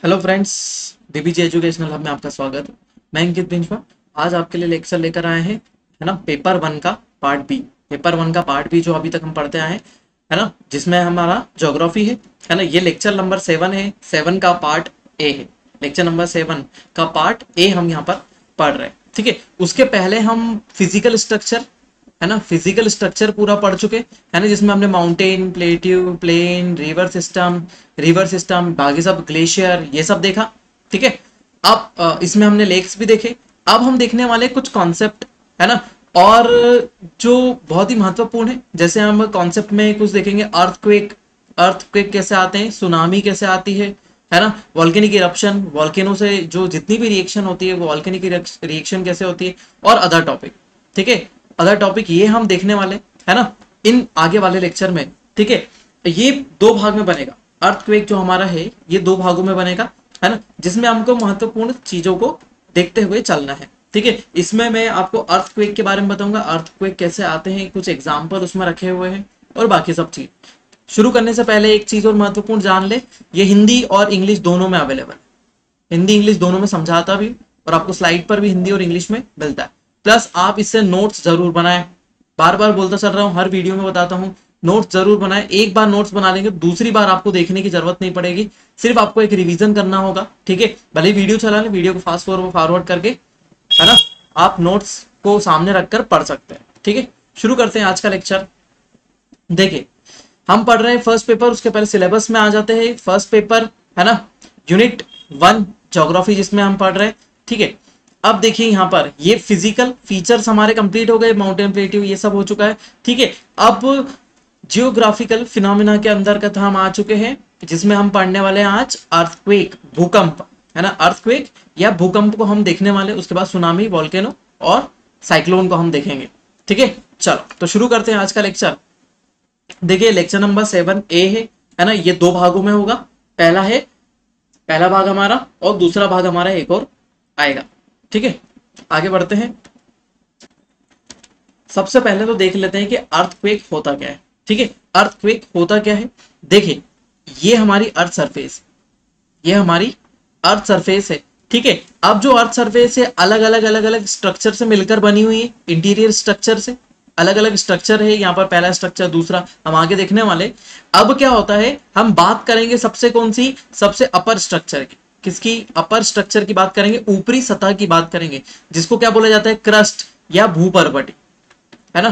Hello friends, DBG educational hub में आपका स्वागत है। मैं अंकित बिंजवा। आज आपके लिए लेक्चर लेकर आए हैं, है ना, पेपर वन का पार्ट बी। पेपर वन का पार्ट बी जो अभी तक हम पढ़ते आए हैं, है ना, जिसमें हमारा ज्योग्राफी है ना। ये लेक्चर नंबर 7 है। 7 का पार्ट ए है। लेक्चर नंबर 7 का पार्ट ए हम यहाँ पर पढ़ रहे हैं। ठीक है, उसके पहले हम फिजिकल स्ट्रक्चर, है ना, फिजिकल स्ट्रक्चर पूरा पढ़ चुके, है ना, जिसमें हमने mountain, plateau, plain, river system बाकी सब, ग्लेशियर, ये सब देखा। ठीक है, अब इसमें हमने लेक्स भी देखे। अब हम देखने वाले कुछ कॉन्सेप्ट, है ना, और जो बहुत ही महत्वपूर्ण है। जैसे हम कॉन्सेप्ट में कुछ देखेंगे, अर्थक्वेक, अर्थक्वेक कैसे आते हैं, सुनामी कैसे आती है ना, वॉल्केनिक इरप्शन, वॉल्केनो से जो जितनी भी रिएक्शन होती है वो वॉल्केनिक रिएक्शन कैसे होती है, और अदर टॉपिक। ठीक है, अदर टॉपिक ये हम देखने वाले, है ना, इन आगे वाले लेक्चर में। ठीक है, ये दो भाग में बनेगा। अर्थक्वेक जो हमारा है ये दो भागों में बनेगा, है ना, जिसमें हमको महत्वपूर्ण चीजों को देखते हुए चलना है। ठीक है, इसमें मैं आपको अर्थक्वेक के बारे में बताऊंगा, अर्थक्वेक कैसे आते हैं, कुछ एग्जाम्पल उसमें रखे हुए हैं, और बाकी सब चीज। शुरू करने से पहले एक चीज और महत्वपूर्ण जान ले, ये हिंदी और इंग्लिश दोनों में अवेलेबल है। हिंदी इंग्लिश दोनों में समझाता भी, और आपको स्लाइड पर भी हिंदी और इंग्लिश में मिलता है। प्लस आप इससे नोट्स जरूर बनाएं। बार बार बोलता चल रहा हूं, हर वीडियो में बताता हूं, नोट्स जरूर बनाएं। एक बार नोट्स बना लेंगे, दूसरी बार आपको देखने की जरूरत नहीं पड़ेगी, सिर्फ आपको एक रिवीजन करना होगा। ठीक है, भले वीडियो चला लें, वीडियो को फास्ट फॉरवर्ड करके, है ना, आप नोट्स को सामने रखकर पढ़ सकते हैं। ठीक है, शुरू करते हैं आज का लेक्चर। देखिए, हम पढ़ रहे हैं फर्स्ट पेपर, उसके पहले सिलेबस में आ जाते हैं। फर्स्ट पेपर, है ना, यूनिट 1 ज्योग्राफी, जिसमें हम पढ़ रहे हैं। ठीक है, अब देखिए यहाँ पर ये फिजिकल फीचर्स हमारे कंप्लीट हो गए, माउंटेन, प्लेट्यू, ये सब हो चुका है। ठीक है, अब जियोग्राफिकल फिनोमिना के अंतर्गत हम आ चुके हैं, जिसमें हम पढ़ने वाले हैं आज अर्थक्वेक, भूकंप, है ना, अर्थक्वेक या भूकंप को हम देखने वाले। उसके बाद सुनामी, वॉल्केनो और साइक्लोन को हम देखेंगे। ठीक है, चलो तो शुरू करते हैं आज का लेक्चर। देखिए, लेक्चर नंबर 7 ए है ना, ये दो भागों में होगा। पहला भाग हमारा, और दूसरा भाग हमारा एक और आएगा। ठीक है, आगे बढ़ते हैं। सबसे पहले तो देख लेते हैं कि अर्थक्वेक होता क्या है। ठीक है, अर्थक्वेक होता क्या है। देखिए, ये हमारी अर्थ सरफेस, ये हमारी अर्थ सरफेस है। ठीक है, अब जो अर्थ सरफेस है अलग अलग स्ट्रक्चर से मिलकर बनी हुई है, इंटीरियर स्ट्रक्चर से अलग अलग स्ट्रक्चर है। यहाँ पर पहला स्ट्रक्चर, दूसरा हम आगे देखने वाले। अब क्या होता है, हम बात करेंगे सबसे कौन सी, सबसे अपर स्ट्रक्चर की। किसकी, अपर स्ट्रक्चर की बात करेंगे, ऊपरी सतह की बात करेंगे, जिसको क्या बोला जाता है, क्रस्ट या भूपर्पटी, है ना,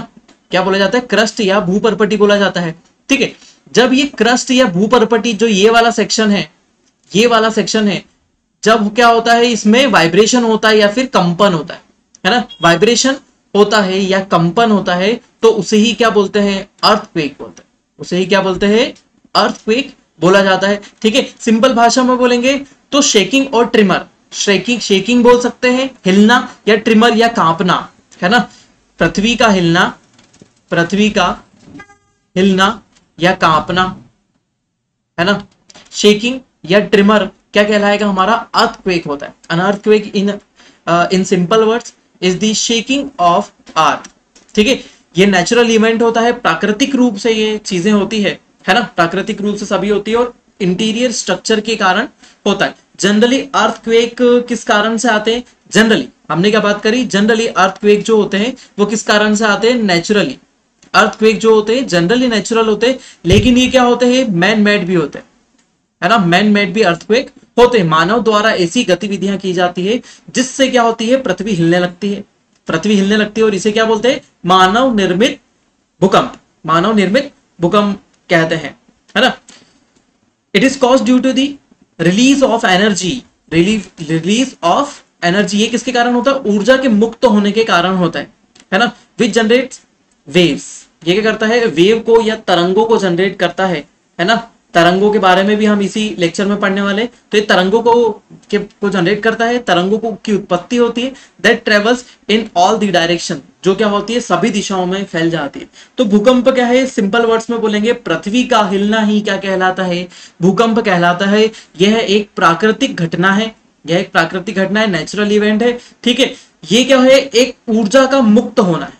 क्या बोला जाता है, क्रस्ट या भूपर्पटी बोला जाता है। ठीक है, जब ये क्रस्ट या भूपर्पटी, जो ये वाला सेक्शन है, ये वाला सेक्शन है, जब क्या होता है, इसमें वाइब्रेशन होता है या फिर कंपन होता है ना, वाइब्रेशन होता है या कंपन होता है, तो उसे ही क्या बोलते हैं, अर्थक्वेक बोलते हैं। उसे ही क्या बोलते हैं, अर्थक्वेक बोला जाता है। ठीक है, सिंपल भाषा में बोलेंगे तो शेकिंग और ट्रिमर, शेकिंग बोल सकते हैं, हिलना, या ट्रिमर या कांपना, है ना, पृथ्वी का हिलना या कांपना, है ना, शेकिंग या ट्रिमर क्या कहलाएगा, हमारा अर्थक्वेक होता है। An earthquake in simple words is the shaking of earth. ठीक है, ये नेचुरल इवेंट होता है, प्राकृतिक रूप से ये चीजें होती है ना, प्राकृतिक रूप से सभी होती है, और इंटीरियर स्ट्रक्चर के कारण होता है। जनरली अर्थक्वेक किस कारण से आते हैं, जनरली हमने क्या बात करी, जनरली अर्थक्वेक जो होते हैं वो किस कारण से आते हैं, नेचुरली। अर्थक्वेक जो होते हैं जनरली नेचुरल होते हैं, लेकिन ये क्या होते हैं, मैन मेड भी होते हैं, है ना, मैन मेड भी अर्थक्वेक होते हैं। मानव द्वारा ऐसी गतिविधियां की जाती है जिससे क्या होती है, पृथ्वी हिलने लगती है, पृथ्वी हिलने लगती है, और इसे क्या बोलते हैं, मानव निर्मित भूकंप, मानव निर्मित भूकंप कहते हैं, है ना। It is cause due to the release of energy, release of energy, ये किसके कारण होता है, ऊर्जा के मुक्त होने के कारण होता है ना, विच जनरेट्स वेव्स, ये क्या करता है, वेव को या तरंगों को जनरेट करता है ना। तरंगों के बारे में भी हम इसी लेक्चर में पढ़ने वाले। तो ये तरंगों को जनरेट करता है, तरंगों को की उत्पत्ति होती है, that travels in all the direction, जो क्या होती है, सभी दिशाओं में फैल जाती है। तो भूकंप क्या है, सिंपल वर्ड्स में बोलेंगे, पृथ्वी का हिलना ही क्या कहलाता है, भूकंप कहलाता है। यह एक प्राकृतिक घटना है, यह एक प्राकृतिक घटना है, नेचुरल इवेंट है। ठीक है, ये क्या है, एक ऊर्जा का मुक्त होना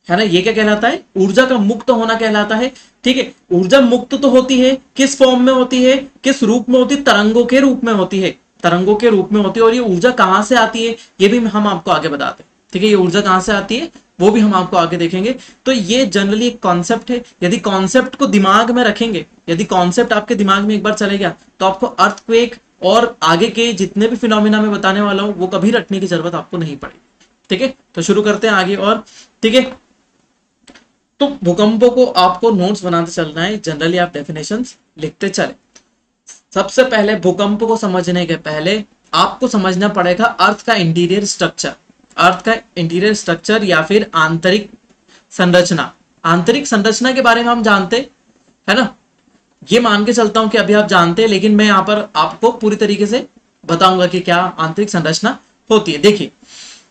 है ना, ये क्या कहलाता है, ऊर्जा का मुक्त होना कहलाता है, ठीक है। ऊर्जा मुक्त तो होती है, किस फॉर्म में होती है, किस रूप में होती है, तरंगों के रूप में होती है, तरंगों के रूप में होती है। और ये ऊर्जा कहां से आती है ये भी हम आपको आगे बताते हैं, ठीक है। ये ऊर्जा कहां से आती है वो भी हम आपको आगे देखेंगे। तो ये जनरली एक कॉन्सेप्ट है। यदि कॉन्सेप्ट को दिमाग में रखेंगे, यदि कॉन्सेप्ट आपके दिमाग में एक बार चले गया तो आपको अर्थक्वेक और आगे के जितने भी फिनोमिना में बताने वाला हूं वो कभी रटने की जरूरत आपको नहीं पड़ेगी, ठीक है। तो शुरू करते हैं आगे और, ठीक है। तो भूकंपों को आपको नोट्स बनाते चलना है, जनरली आप डेफिनेशंस लिखते चले। सबसे पहले भूकंप को समझने के पहले आपको समझना पड़ेगा अर्थ का इंटीरियर स्ट्रक्चर, अर्थ का इंटीरियर स्ट्रक्चर या फिर आंतरिक संरचना। आंतरिक संरचना के बारे में हम जानते है ना, ये मान के चलता हूं कि अभी आप जानते हैं, लेकिन मैं यहां पर आपको पूरी तरीके से बताऊंगा कि क्या आंतरिक संरचना होती है। देखिए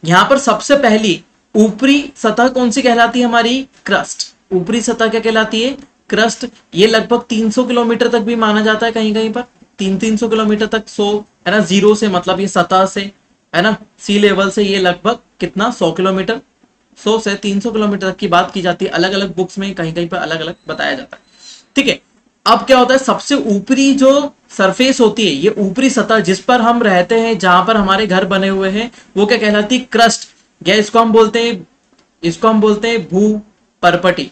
यहां पर सबसे पहली ऊपरी सतह कौन सी कहलाती है, हमारी क्रस्ट। ऊपरी सतह क्या कहलाती है, क्रस्ट। ये लगभग 300 किलोमीटर तक भी माना जाता है, कहीं कहीं पर 300 किलोमीटर तक, 100 है ना, जीरो से मतलब ये सतह से है ना, सी लेवल से ये लगभग कितना 100 किलोमीटर, 100 से 300 किलोमीटर तक की बात की जाती है। अलग अलग बुक्स में कहीं कहीं पर अलग अलग बताया जाता है, ठीक है। अब क्या होता है, सबसे ऊपरी जो सरफेस होती है, ये ऊपरी सतह जिस पर हम रहते हैं, जहां पर हमारे घर बने हुए हैं, वो क्या कहलाती है, क्रस्ट। या इसको हम बोलते हैं भू परपटी।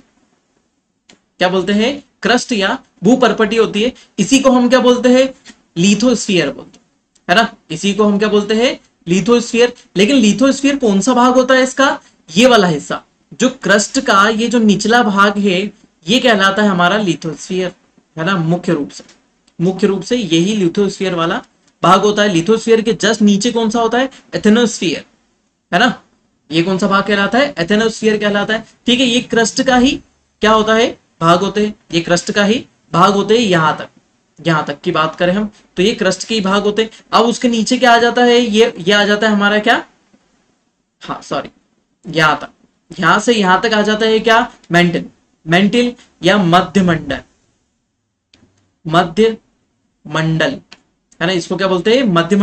क्या बोलते हैं, क्रस्ट या भू परपटी होती है। इसी को हम क्या बोलते हैं, लिथोस्फीयर बोलते हैं, है ना। इसी को हम क्या बोलते हैं, लिथोस्फीयर। लेकिन लिथोस्फीयर कौन सा भाग होता है इसका, ये वाला हिस्सा जो क्रस्ट का ये जो निचला भाग है, ये कहलाता है हमारा लिथोस्फीयर, है ना। मुख्य रूप से यही लिथोस्फीयर वाला भाग होता है। लिथोस्फीयर के जस्ट नीचे कौन सा होता है, एथेनोस्फीयर, है ना। ये कौन सा भाग कहलाता है, एथेनोस्फीयर कहलाता है, ठीक है। ये क्रस्ट का ही क्या होता है, भाग होते हैं। ये क्रस्ट का ही भाग होते हैं। यहां तक की बात करें हम तो ये क्रस्ट के ही भाग होते हैं। अब उसके नीचे क्या आ जाता है, ये आ जाता है हमारा क्या, हाँ सॉरी, यहां से यहां तक आ जाता है क्या, मेंटल या मध्य मंडल, है ना। इसको क्या बोलते हैं, मध्य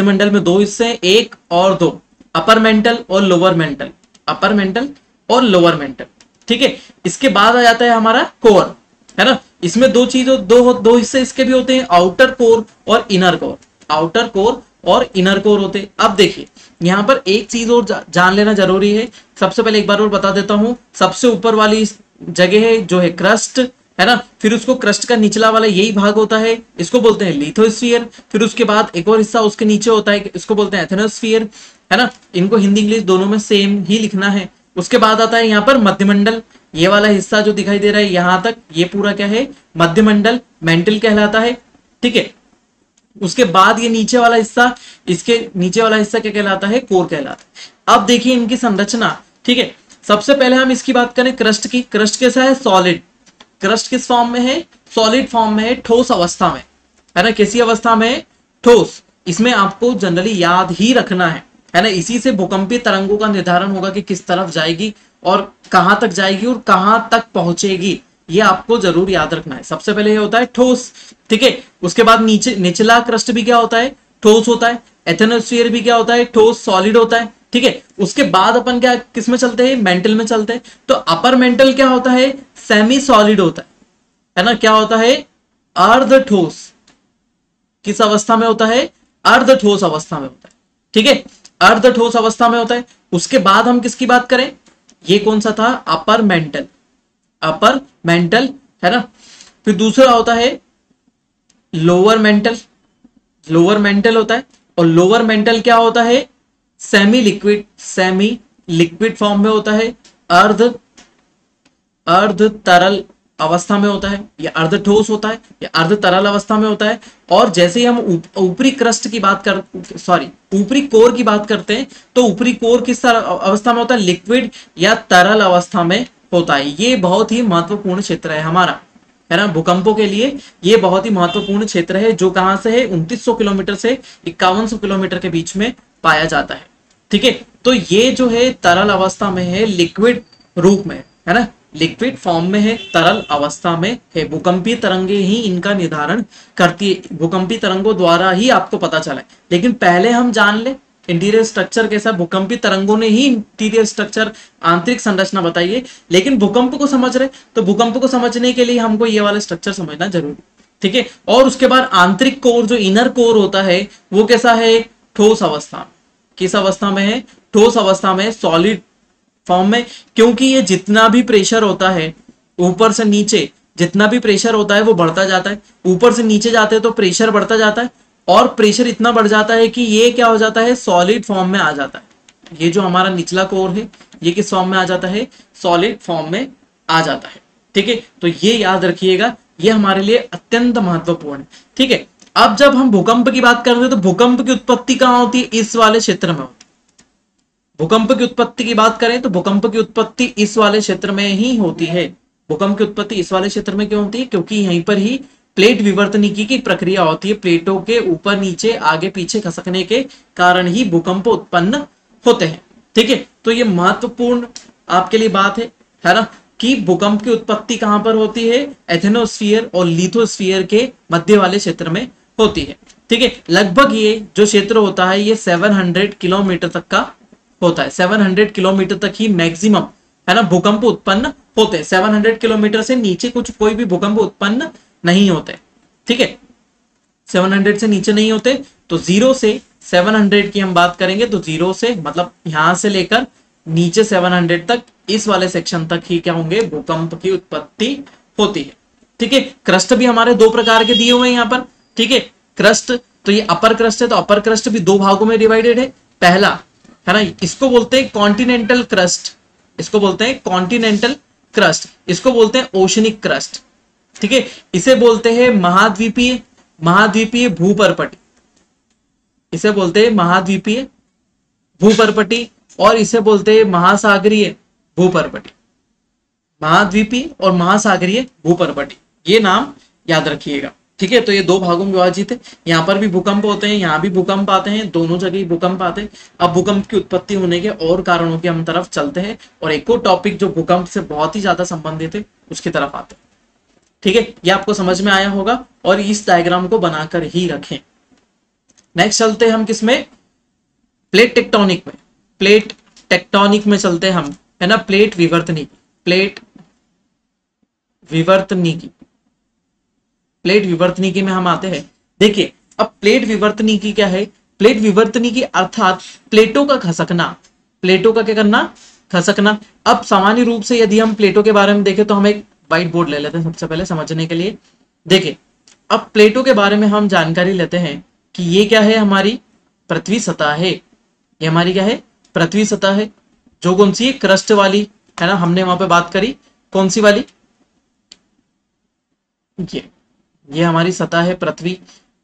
मंडल में दो हिस्से हैं, एक और दो, अपर मेंटल और लोअर मेंटल, ठीक है। इसके बाद आ जाता है हमारा कोर, है ना। इसमें दो हिस्से इसके भी होते हैं, आउटर कोर और इनर कोर होते हैं। अब देखिए यहां पर एक चीज और जान लेना जरूरी है। सबसे पहले एक बार और बता देता हूं, सबसे ऊपर वाली जगह है जो है क्रस्ट, है ना। फिर उसको क्रस्ट का निचला वाला यही भाग होता है, इसको बोलते हैं लिथोस्फीयर। फिर उसके बाद एक और हिस्सा उसके नीचे होता है, इसको बोलते हैं एथेनोस्फीयर, है ना। इनको हिंदी इंग्लिश दोनों में सेम ही लिखना है। उसके बाद आता है यहाँ पर मध्यमंडल, ये वाला हिस्सा जो दिखाई दे रहा है यहां तक, ये पूरा क्या है, मध्यमंडल, मेंटल कहलाता है, ठीक है। उसके बाद ये नीचे वाला हिस्सा, इसके नीचे वाला हिस्सा क्या कहलाता है, कोर कहलाता है। अब देखिए इनकी संरचना, ठीक है। सबसे पहले हम इसकी बात करें क्रस्ट की। क्रस्ट कैसा है, सॉलिड। क्रस्ट किस फॉर्म में है, सॉलिड फॉर्म में है, ठोस अवस्था में, है ना। कैसी अवस्था में, ठोस। इसमें आपको जनरली याद ही रखना है ना। इसी से भूकंपीय तरंगों का निर्धारण होगा कि किस तरफ जाएगी और कहां तक जाएगी और कहां तक पहुंचेगी, ये आपको जरूर याद रखना है। सबसे पहले ये होता है ठोस, ठीक है। उसके बाद निचला क्रस्ट भी क्या होता है, ठोस होता है। एथेनोस्फीयर भी क्या होता है, ठोस सॉलिड होता है, ठीक है। उसके बाद अपन क्या किस में चलते हैं, मेंटल में चलते हैं। तो अपर मेंटल क्या होता है, सेमी सॉलिड होता है ना। क्या होता है, अर्ध ठोस। किस अवस्था में होता है, अर्ध ठोस अवस्था में होता है, ठीक है। अर्ध ठोस अवस्था में होता है। उसके बाद हम किसकी बात करें, ये कौन सा था, अपर मेंटल, है ना। फिर दूसरा होता है लोअर मेंटल होता है। और लोअर मेंटल क्या होता है, सेमी लिक्विड फॉर्म में होता है, अर्ध तरल अवस्था में होता है, या अर्ध ठोस होता है, या अर्ध तरल अवस्था में होता है। और जैसे ही हम ऊपरी कोर की बात करते हैं, तो ऊपरी कोर किस अवस्था में होता है, लिक्विड या तरल अवस्था में होता है। ये बहुत ही महत्वपूर्ण क्षेत्र है हमारा, है ना। भूकंपों के लिए ये बहुत ही महत्वपूर्ण क्षेत्र है, जो कहां से है, 2900 किलोमीटर से 5100 किलोमीटर के बीच में पाया जाता है, ठीक है। तो ये जो है तरल अवस्था में है, लिक्विड रूप में, है ना, लिक्विड फॉर्म में है, तरल अवस्था में है। भूकंपीय तरंगे ही इनका निर्धारण करती है, भूकंपीय तरंगों द्वारा ही आपको पता चला है। लेकिन पहले हम जान ले इंटीरियर स्ट्रक्चर कैसा, भूकंपीय तरंगों ने ही इंटीरियर स्ट्रक्चर, आंतरिक संरचना बताई है। लेकिन भूकंप को समझ रहे, तो भूकंप को समझने के लिए हमको ये वाला स्ट्रक्चर समझना जरूरी, ठीक है। और उसके बाद आंतरिक कोर, जो इनर कोर होता है, वो कैसा है, ठोस अवस्था। किस अवस्था में है, ठोस अवस्था में, सॉलिड फॉर्म में। क्योंकि ये जितना भी प्रेशर होता है ऊपर से नीचे, जितना भी प्रेशर होता है वो बढ़ता जाता है, ऊपर से नीचे जाते हैं तो प्रेशर बढ़ता जाता है, और प्रेशर इतना बढ़ जाता है कि ये क्या हो जाता है, सॉलिड फॉर्म में आ जाता है। ये जो हमारा निचला कोर है ये किस फॉर्म में आ जाता है, सॉलिड फॉर्म में आ जाता है, ठीक है। तो ये याद रखिएगा, ये हमारे लिए अत्यंत महत्वपूर्ण है, ठीक है। अब जब हम भूकंप की बात कर रहे हैं तो भूकंप की उत्पत्ति कहां होती है, इस वाले क्षेत्र में होती है। भूकंप की उत्पत्ति की बात करें तो भूकंप की उत्पत्ति इस वाले क्षेत्र में ही होती है। भूकंप की उत्पत्ति इस वाले क्षेत्र में क्यों होती है, क्योंकि यहीं पर ही प्लेट विवर्तनिकी की प्रक्रिया होती है। प्लेटों के ऊपर नीचे आगे पीछे खसकने के कारण ही भूकंप उत्पन्न होते हैं, ठीक है। तो ये महत्वपूर्ण आपके लिए बात है ना, कि भूकंप की उत्पत्ति कहां पर होती है, एथेनोस्फीयर और लिथोस्फीयर के मध्य वाले क्षेत्र में होती है, ठीक है। लगभग ये जो क्षेत्र होता है ये 700 किलोमीटर तक का होता है। 700 किलोमीटर तक ही मैक्सिमम, है ना, भूकंप उत्पन्न होते हैं। 700 किलोमीटर से नीचे कुछ कोई भी भूकंप उत्पन्न नहीं होते, ठीक है। 700 से नीचे नहीं होते। तो 0 से 700 की हम बात करेंगे तो 0 से मतलब यहां से लेकर नीचे 700 तक, इस वाले सेक्शन तक ही क्या होंगे, भूकंप की उत्पत्ति होती है, ठीक है। क्रस्ट भी हमारे दो प्रकार के दिए हुए हैं यहाँ पर, ठीक है। क्रस्ट, तो ये अपर क्रस्ट है, तो अपर क्रस्ट भी दो भागों में डिवाइडेड है। पहला, है ना, इसको बोलते हैं कॉन्टिनेंटल क्रस्ट, इसको बोलते हैं कॉन्टिनेंटल क्रस्ट, इसको बोलते हैं ओशनिक क्रस्ट, ठीक है। इसे बोलते हैं महाद्वीपीय, महाद्वीपीय भूपर्पटी, इसे बोलते हैं महाद्वीपीय भूपर्पटी, और इसे बोलते हैं महासागरीय भूपर्पटी। महाद्वीपीय और महासागरीय भूपर्पटी, ये नाम याद रखिएगा, ठीक है। तो ये दो भागों में विभाजित है। यहाँ पर भी भूकंप होते हैं, यहाँ भी भूकंप आते हैं, दोनों जगह भूकंप आते हैं। अब भूकंप की उत्पत्ति होने के और कारणों की हम तरफ चलते हैं, और एक और टॉपिक जो भूकंप से बहुत ही ज्यादा संबंधित है उसकी तरफ आते हैं, ठीक है। ये आपको समझ में आया होगा, और इस डायग्राम को बनाकर ही रखें। नेक्स्ट चलते हैं हम किसमें, प्लेट टेक्टोनिक में। प्लेट टेक्टोनिक में चलते हैं हम, है ना, प्लेट विवर्तनिकी, प्लेट विवर्तनिकी, प्लेट विवर्तनिकी में हम आते हैं। देखिए अब प्लेट विवर्तनिकी क्या है, प्लेट विवर्तनिकी अर्थात प्लेटों का खसकना, प्लेटों का क्या करना, खसकना। अब सामान्य रूप से यदि हम प्लेटों के बारे में देखें तो हम एक व्हाइट बोर्ड ले लेते हैं सबसे पहले समझने के लिए। देखिए अब प्लेटों के बारे में हम जानकारी लेते हैं कि ये क्या है, हमारी पृथ्वी सतह है। ये हमारी क्या है, पृथ्वी सतह है, जो कौन सी, क्रस्ट वाली, है ना, हमने वहां पे बात करी, कौन सी वाली, ये हमारी सतह है पृथ्वी।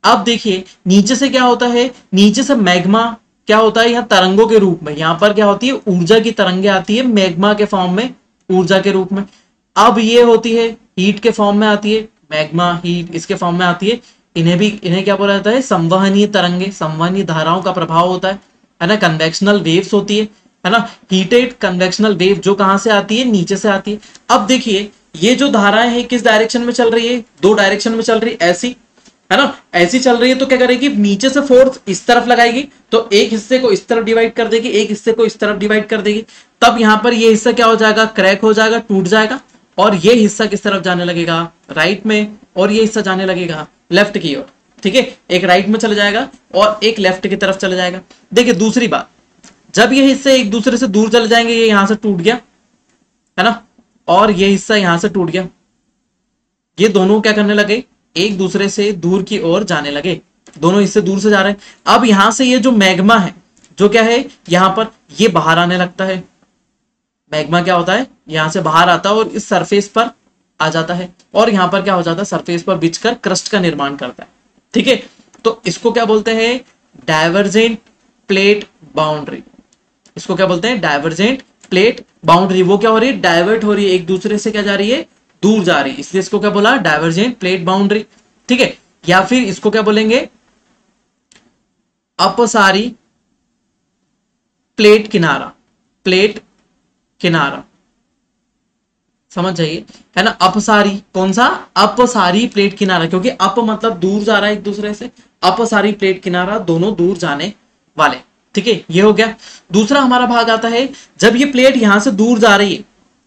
अब देखिए नीचे से क्या होता है, नीचे से मैग्मा क्या होता है, यहाँ तरंगों के रूप में, यहाँ पर क्या होती है, ऊर्जा की तरंगे आती है मैग्मा के फॉर्म में, ऊर्जा के रूप में। अब ये होती है हीट के फॉर्म में आती है, मैग्मा हीट इसके फॉर्म में आती है। इन्हें क्या बोला जाता है, संवहनीय तरंगे, संवहनीय धाराओं का प्रभाव होता है ना। कन्वेक्शनल वेव्स होती है ना, हीटेड कन्वेक्शनल वेव, जो कहां से आती है, नीचे से आती है। अब देखिए ये जो धाराएं हैं किस डायरेक्शन में चल रही है, दो डायरेक्शन में चल रही है, ऐसी, है ना, ऐसी चल रही है। तो क्या करेगी, नीचे से फोर्स इस तरफ लगाएगी, तो एक हिस्से को इस तरफ डिवाइड कर देगी, एक हिस्से को इस तरफ डिवाइड कर देगी। तब यहां पर ये हिस्सा क्या हो जाएगा, क्रैक हो जाएगा, टूट जाएगा, और ये हिस्सा किस तरफ जाने लगेगा, राइट में, और ये हिस्सा जाने लगेगा लेफ्ट की ओर, ठीक है। एक राइट में चला जाएगा और एक लेफ्ट की तरफ चला जाएगा। देखिए दूसरी बात, जब ये हिस्से एक दूसरे से दूर चले जाएंगे, ये यहां से टूट गया, है ना, और ये हिस्सा यहां से टूट गया, ये दोनों क्या करने लगे, एक दूसरे से दूर की ओर जाने लगे, दोनों हिस्से दूर से जा रहे हैं। अब यहां से ये जो मैग्मा है, जो क्या है, यहां पर ये बाहर आने लगता है। मैग्मा क्या होता है, यहां से बाहर आता है और इस सरफेस पर आ जाता है, और यहां पर क्या हो जाता है, सरफेस पर बिछकर क्रस्ट का निर्माण करता है, ठीक है। तो इसको क्या बोलते हैं, डाइवर्जेंट प्लेट बाउंड्री, इसको क्या बोलते हैं, डाइवर्जेंट प्लेट बाउंड्री। वो क्या हो रही है, डाइवर्ट हो रही है, एक दूसरे से क्या जा रही है, दूर जा रही है, इसलिए इसको क्या बोला, डाइवर्जेंट प्लेट बाउंड्री, ठीक है। या फिर इसको क्या बोलेंगे, अपसारी प्लेट किनारा, प्लेट किनारा, समझ जाइए, है ना। अपसारी, कौन सा, अपसारी प्लेट किनारा, क्योंकि अप मतलब दूर जा रहा है एक दूसरे से, अपसारी प्लेट किनारा, दोनों दूर जाने वाले, ठीक है, ये हो गया। दूसरा हमारा भाग आता है जब ये प्लेट यहां से दूर जा रही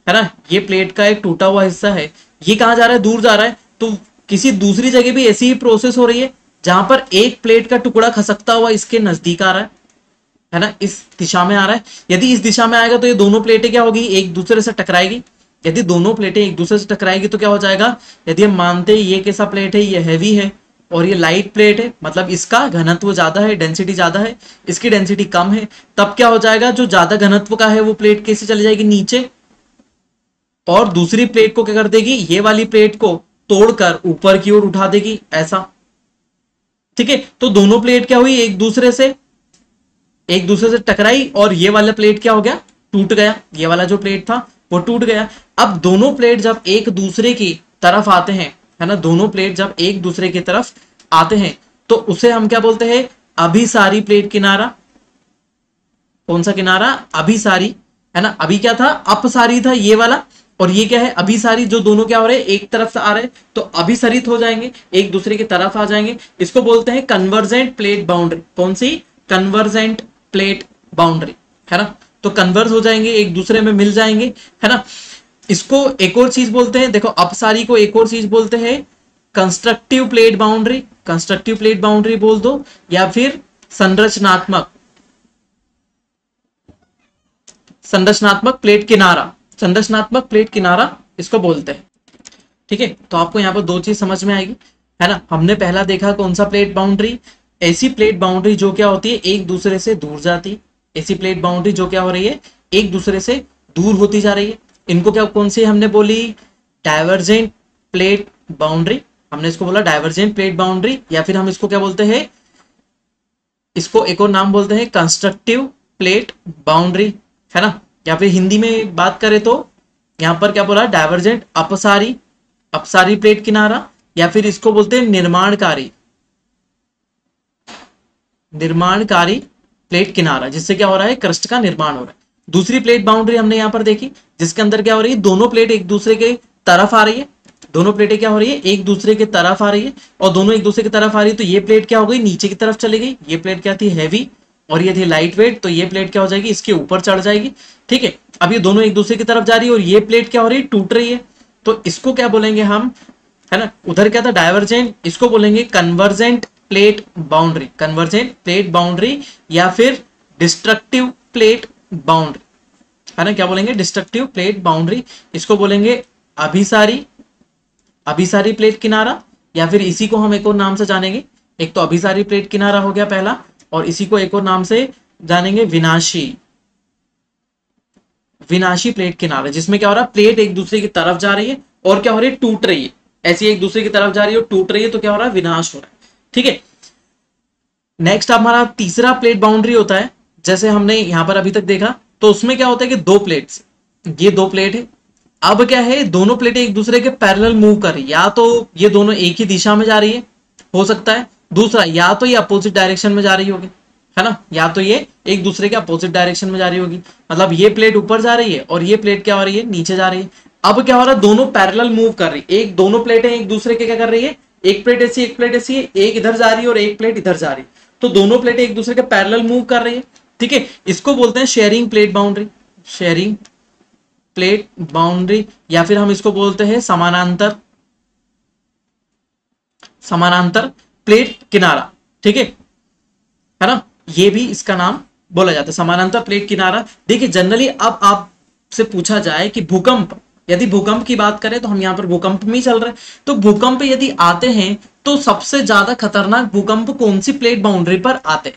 है ना, ये प्लेट का एक टूटा हुआ हिस्सा है, ये कहां जा रहा है, दूर जा रहा है, तो किसी दूसरी जगह भी ऐसी ही प्रोसेस हो रही है जहां पर एक प्लेट का टुकड़ा खसकता हुआ इसके नजदीक आ रहा है ना, इस दिशा में आ रहा है। यदि इस दिशा में आएगा तो ये दोनों प्लेटें क्या होगी, एक दूसरे से टकराएगी। यदि दोनों प्लेटें एक दूसरे से टकराएगी तो क्या हो जाएगा, यदि हम मानते हैं ये कैसा प्लेट है, ये हैवी है और ये लाइट प्लेट है, मतलब इसका घनत्व ज्यादा है, डेंसिटी ज्यादा है, इसकी डेंसिटी कम है, तब क्या हो जाएगा, जो ज्यादा घनत्व का है वो प्लेट कैसे चली जाएगी, नीचे, और दूसरी प्लेट को क्या कर देगी, ये वाली प्लेट को तोड़कर ऊपर की ओर उठा देगी, ऐसा। ठीक है, तो दोनों प्लेट क्या हुई, एक दूसरे से टकराई और ये वाला प्लेट क्या हो गया, टूट गया, ये वाला जो प्लेट था वो टूट गया। अब दोनों प्लेट जब एक दूसरे की तरफ आते हैं, है ना, दोनों प्लेट जब एक दूसरे की तरफ आते हैं तो उसे हम क्या बोलते हैं, अभिसारी प्लेट किनारा। कौन सा किनारा, अभिसारी, है ना। अभी क्या था, अपसारी था ये वाला, और ये क्या है, अभिसारी। जो दोनों क्या हो रहे हैं, एक तरफ से आ रहे हैं तो अभिसरित हो जाएंगे, एक दूसरे की तरफ आ जाएंगे। इसको बोलते हैं कन्वर्जेंट प्लेट बाउंड्री। कौन सी, कन्वर्जेंट प्लेट बाउंड्री, है ना। तो कन्वर्ज हो जाएंगे, एक दूसरे में मिल जाएंगे, है ना। इसको एक और चीज बोलते हैं, देखो अपसारी को एक और चीज बोलते हैं constructive plate boundary. Constructive plate boundary बोल दो, या फिर संरचनात्मक प्लेट किनारा। संरचनात्मक प्लेट किनारा इसको बोलते हैं। ठीक है, तो आपको यहाँ पर दो चीज समझ में आएगी, है ना। हमने पहला देखा कौन सा, प्लेट बाउंड्री, ऐसी प्लेट बाउंड्री जो क्या होती है, एक दूसरे से दूर जाती है। ऐसी प्लेट बाउंड्री जो क्या हो रही है, एक दूसरे से दूर होती जा रही है। इनको क्या, कौन सी हमने बोली, डाइवर्जेंट प्लेट बाउंड्री। हमने इसको बोला डाइवर्जेंट प्लेट बाउंड्री, या फिर हम इसको क्या बोलते हैं, इसको एक और नाम बोलते हैं कंस्ट्रक्टिव प्लेट बाउंड्री, है ना। या फिर हिंदी में बात करें तो यहां पर क्या बोला, डाइवर्जेंट अपसारी प्लेट किनारा, या फिर इसको बोलते हैं निर्माणकारी प्लेट किनारा, जिससे क्या हो रहा है, क्रस्ट का निर्माण हो रहा है। दूसरी प्लेट बाउंड्री हमने यहां पर देखी, जिसके अंदर क्या हो रही है, दोनों प्लेट एक दूसरे के तरफ आ रही है। दोनों प्लेटें क्या हो रही है, एक दूसरे के तरफ आ रही है, और दोनों एक दूसरे की तरफ आ रही है तो ये प्लेट क्या हो गई, नीचे की तरफ चली गई। ये प्लेट क्या थी, हैवी, और ये थी लाइट वेट, तो ये प्लेट क्या हो जाएगी, इसके ऊपर चढ़ जाएगी। ठीक है, अब ये दोनों एक दूसरे की तरफ जा रही है और ये प्लेट क्या हो रही है, टूट रही है, तो इसको क्या बोलेंगे हम, है ना। उधर क्या था, डाइवर्जेंट, इसको बोलेंगे convergent plate boundary. Convergent plate boundary या फिर डिस्ट्रक्टिव प्लेट बाउंड्री, है ना। क्या बोलेंगे, डिस्ट्रक्टिव प्लेट बाउंड्री। इसको बोलेंगे अभिसारी प्लेट किनारा, या फिर इसी को हम एक और नाम से जानेंगे। एक तो अभिसारी प्लेट किनारा हो गया पहला, और इसी को एक और नाम से जानेंगे विनाशी प्लेट किनारा, जिसमें क्या हो रहा है, प्लेट एक दूसरे की तरफ जा रही है और क्या हो रही है, टूट रही है। ऐसी एक दूसरे की तरफ जा रही है और टूट रही है, तो क्या हो रहा है, विनाश हो रहा है। ठीक है, नेक्स्ट हमारा तीसरा प्लेट बाउंड्री होता है, जैसे हमने यहां पर अभी तक देखा, तो उसमें क्या होता है कि दो प्लेट्स, ये दो प्लेट है। अब क्या है, दोनों प्लेटें एक दूसरे के पैरेलल मूव कर रही है, या तो ये दोनों एक ही दिशा में जा रही है, हो सकता है। दूसरा, या तो ये अपोजिट डायरेक्शन में जा रही होगी, है ना, या तो ये एक दूसरे के अपोजिट डायरेक्शन में जा रही होगी। मतलब ये प्लेट ऊपर जा रही है और ये प्लेट क्या हो रही है, नीचे जा रही है। अब क्या हो रहा है, दोनों पैरेलल मूव कर रही है, दोनों प्लेटें एक दूसरे के क्या कर रही है, एक प्लेट ऐसी एक प्लेट ऐसी है, एक इधर जा रही है और एक प्लेट इधर जा रही है, तो दोनों प्लेटें एक दूसरे के पैरेलल मूव कर रही है। ठीक है, इसको बोलते हैं sharing plate boundary. Sharing plate boundary, या फिर हम इसको बोलते हैं समानांतर प्लेट किनारा। ठीक है ना, ये भी इसका नाम बोला जाता है, समानांतर प्लेट किनारा। देखिए जनरली अब आपसे पूछा जाए कि भूकंप, यदि भूकंप की बात करें तो हम यहाँ पर भूकंप में ही चल रहे हैं, तो भूकंप यदि आते हैं तो सबसे ज्यादा खतरनाक भूकंप कौन सी प्लेट बाउंड्री पर आते हैं,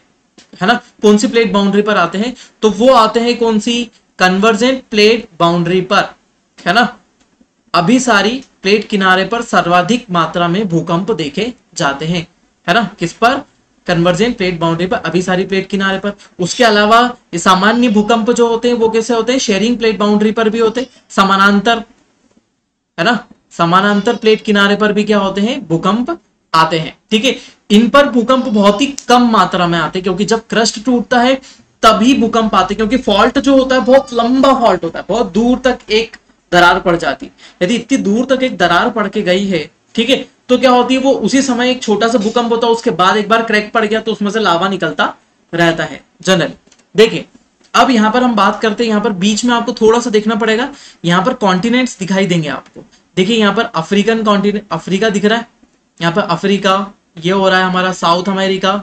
है ना। कौन सी प्लेट बाउंड्री पर आते हैं, तो वो आते हैं कौन सी, कन्वर्जेंट प्लेट बाउंड्री पर, है ना। अभिसारी प्लेट किनारे पर सर्वाधिक मात्रा में भूकंप देखे जाते हैं, है ना। किस पर, कन्वर्जेंट प्लेट बाउंड्री पर, अभिसारी प्लेट किनारे पर। उसके अलावा ये सामान्य भूकंप जो होते हैं वो कैसे होते हैं, शेयरिंग प्लेट बाउंड्री पर भी होते हैं, समानांतर, है ना, समानांतर प्लेट किनारे पर भी क्या होते हैं, भूकंप आते हैं। ठीक है, इन पर भूकंप बहुत ही कम मात्रा में आते हैं, क्योंकि जब क्रस्ट टूटता है तभी भूकंप आते हैं, क्योंकि फॉल्ट जो होता है बहुत लंबा फॉल्ट होता है, बहुत दूर तक एक दरार पड़ जाती है। यदि इतनी दूर तक एक दरार पड़ के गई है, ठीक है, तो क्या होती है, वो उसी समय एक छोटा सा भूकंप होता है, उसके बाद एक बार क्रैक पड़ गया तो उसमें से लावा निकलता रहता है जनरल। देखिए अब यहाँ पर हम बात करते हैं, यहाँ पर बीच में आपको थोड़ा सा देखना पड़ेगा, यहाँ पर कॉन्टिनेंट्स दिखाई देंगे आपको। देखिए यहाँ पर अफ्रीकन कॉन्टिनेंट, अफ्रीका दिख रहा है, यहाँ पर अफ्रीका, ये हो रहा है हमारा साउथ अमेरिका,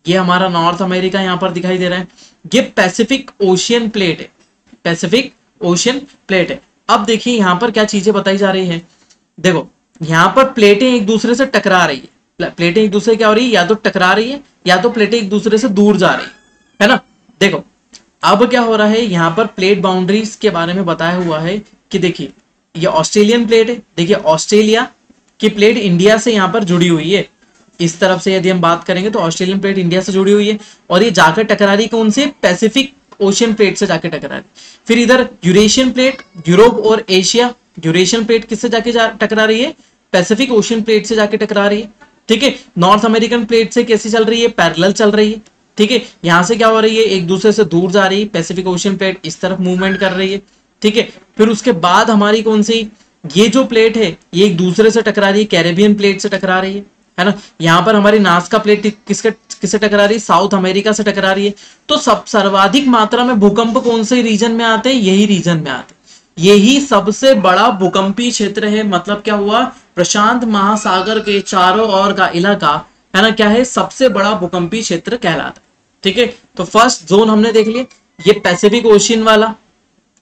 ये हमारा नॉर्थ अमेरिका यहाँ पर दिखाई दे रहा है। ये पैसिफिक ओशियन प्लेट है, पैसिफिक ओशियन प्लेट है। अब देखिए यहाँ पर क्या चीजें बताई जा रही है, देखो यहाँ पर प्लेटें एक दूसरे से टकरा रही है, प्लेटें एक दूसरे क्या हो रही है, या तो टकरा रही है या तो प्लेटें एक दूसरे से दूर जा रही है ना। देखो अब क्या हो रहा है, यहाँ पर प्लेट बाउंड्रीज के बारे में बताया हुआ है कि देखिए ये ऑस्ट्रेलियन प्लेट है, देखिए ऑस्ट्रेलिया की प्लेट इंडिया से यहाँ पर जुड़ी हुई है, इस तरफ से यदि हम बात करेंगे तो ऑस्ट्रेलियन प्लेट इंडिया से जुड़ी हुई है, और ये जाकर टकरा रही कौन से, पैसिफिक ओशियन प्लेट से जाके टकरा रही। फिर इधर यूरेशियन प्लेट, यूरोप और एशिया, यूरेशियन प्लेट किससे जाके टकरा रही है, पैसिफिक ओशियन प्लेट से जाके टकरा रही है। ठीक है, नॉर्थ अमेरिकन प्लेट से कैसी चल रही है, पैरेलल चल रही है। ठीक है, यहां से क्या हो रही है, एक दूसरे से दूर जा रही है, पैसिफिक ओशियन प्लेट इस तरफ मूवमेंट कर रही है। ठीक है, फिर उसके बाद हमारी कौन सी, ये जो प्लेट है ये एक दूसरे से टकरा रही है, कैरेबियन प्लेट से टकरा रही है ना। यहाँ पर हमारी नाज़का प्लेट किससे टकरा रही है, साउथ अमेरिका से टकरा रही है। तो सब सर्वाधिक मात्रा में भूकंप कौन से रीजन में आते हैं, यही रीजन में आते हैं, यही सबसे बड़ा भूकंपीय क्षेत्र है। मतलब क्या हुआ, प्रशांत महासागर के चारों ओर का इलाका है ना, क्या है, सबसे बड़ा भूकंपीय क्षेत्र कहलाता है। ठीक है, तो फर्स्ट जोन हमने देख लिया, ये पैसिफिक ओशियन वाला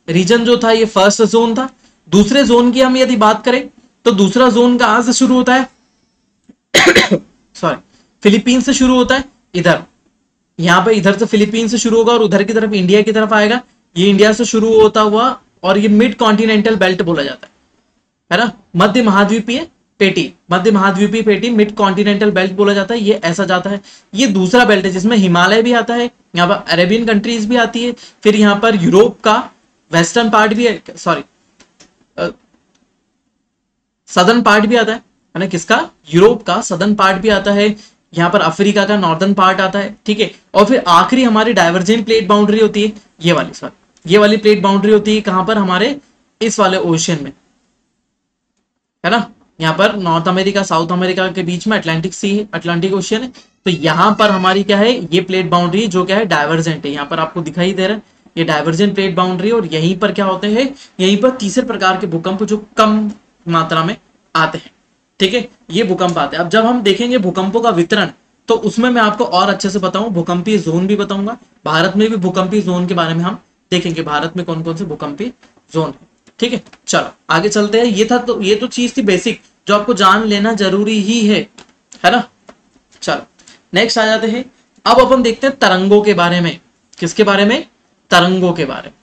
रीजन जो था ये फर्स्ट जोन था। दूसरे जोन की हम यदि बात करें तो दूसरा जोन कहां से शुरू होता है सॉरी, फिलीपींस से शुरू होता है। इधर यहाँ पे इधर से फिलीपींस से शुरू होगा और उधर की तरफ इंडिया की तरफ आएगा। ये इंडिया से शुरू होता हुआ और ये मिड कॉन्टिनेंटल बेल्ट बोला जाता है ना, मध्य महाद्वीपीय पेटी, मध्य महाद्वीपीय पेटी मिड कॉन्टिनेंटल बेल्ट बोला जाता है। ये ऐसा जाता है, ये दूसरा बेल्ट है जिसमें हिमालय भी आता है, यहाँ पर अरेबियन कंट्रीज भी आती है, फिर यहाँ पर यूरोप का वेस्टर्न पार्ट भी है, सॉरी सदर्न पार्ट भी आता है ना, किसका, यूरोप का सदर्न पार्ट भी आता है, यहाँ पर अफ्रीका का नॉर्दर्न पार्ट आता है। ठीक है, और फिर आखिरी हमारी डाइवर्जेंट प्लेट बाउंड्री होती है, ये वाली, सॉरी ये वाली प्लेट बाउंड्री होती है कहां पर, हमारे इस वाले ओशियन में है ना। यहाँ पर नॉर्थ अमेरिका साउथ अमेरिका के बीच में अटलांटिक सी है, अटलांटिक ओशियन है। तो यहाँ पर हमारी क्या है, ये प्लेट बाउंड्री जो क्या है डाइवर्जेंट है, यहाँ पर आपको दिखाई दे रहा है ये डाइवर्जेंट प्लेट बाउंड्री। और यहीं पर क्या होते हैं, यहीं पर तीसरे प्रकार के भूकंप जो कम मात्रा में आते हैं। ठीक है, ये भूकंप आते हैं। अब जब हम देखेंगे भूकंपों का वितरण तो उसमें मैं आपको और अच्छे से बताऊं, भूकंपीय जोन भी बताऊंगा, भारत में भी भूकंपीय जोन के बारे में हम देखेंगे, भारत में कौन कौन से भूकंपीय जोन है। ठीक है, चलो आगे चलते हैं। ये तो चीज थी बेसिक जो आपको जान लेना जरूरी ही है ना। चलो नेक्स्ट आ जाते हैं, अब अपन देखते हैं तरंगों के बारे में। किसके बारे में, तरंगों के बारे में,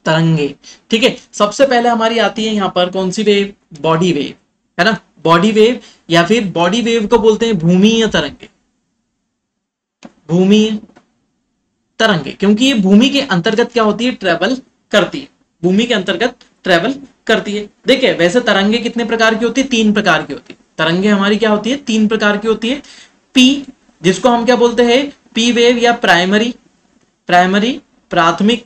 तरंगे। ठीक है, सबसे पहले हमारी आती है यहाँ पर कौन सी वेव, बॉडी वेव है ना, बॉडी वेव, या फिर बॉडी वेव को बोलते हैं भूमीय तरंगे, भूमीय तरंगे, क्योंकि ये भूमि के अंतर्गत क्या होती है, ट्रेवल करती है, भूमि के अंतर्गत ट्रेवल करती है। देखिए वैसे तरंगे कितने प्रकार की होती है, 3 प्रकार की होती है। तरंगे हमारी क्या होती है, 3 प्रकार की होती है। पी, जिसको हम क्या बोलते हैं, पी वेव या प्राइमरी प्राथमिक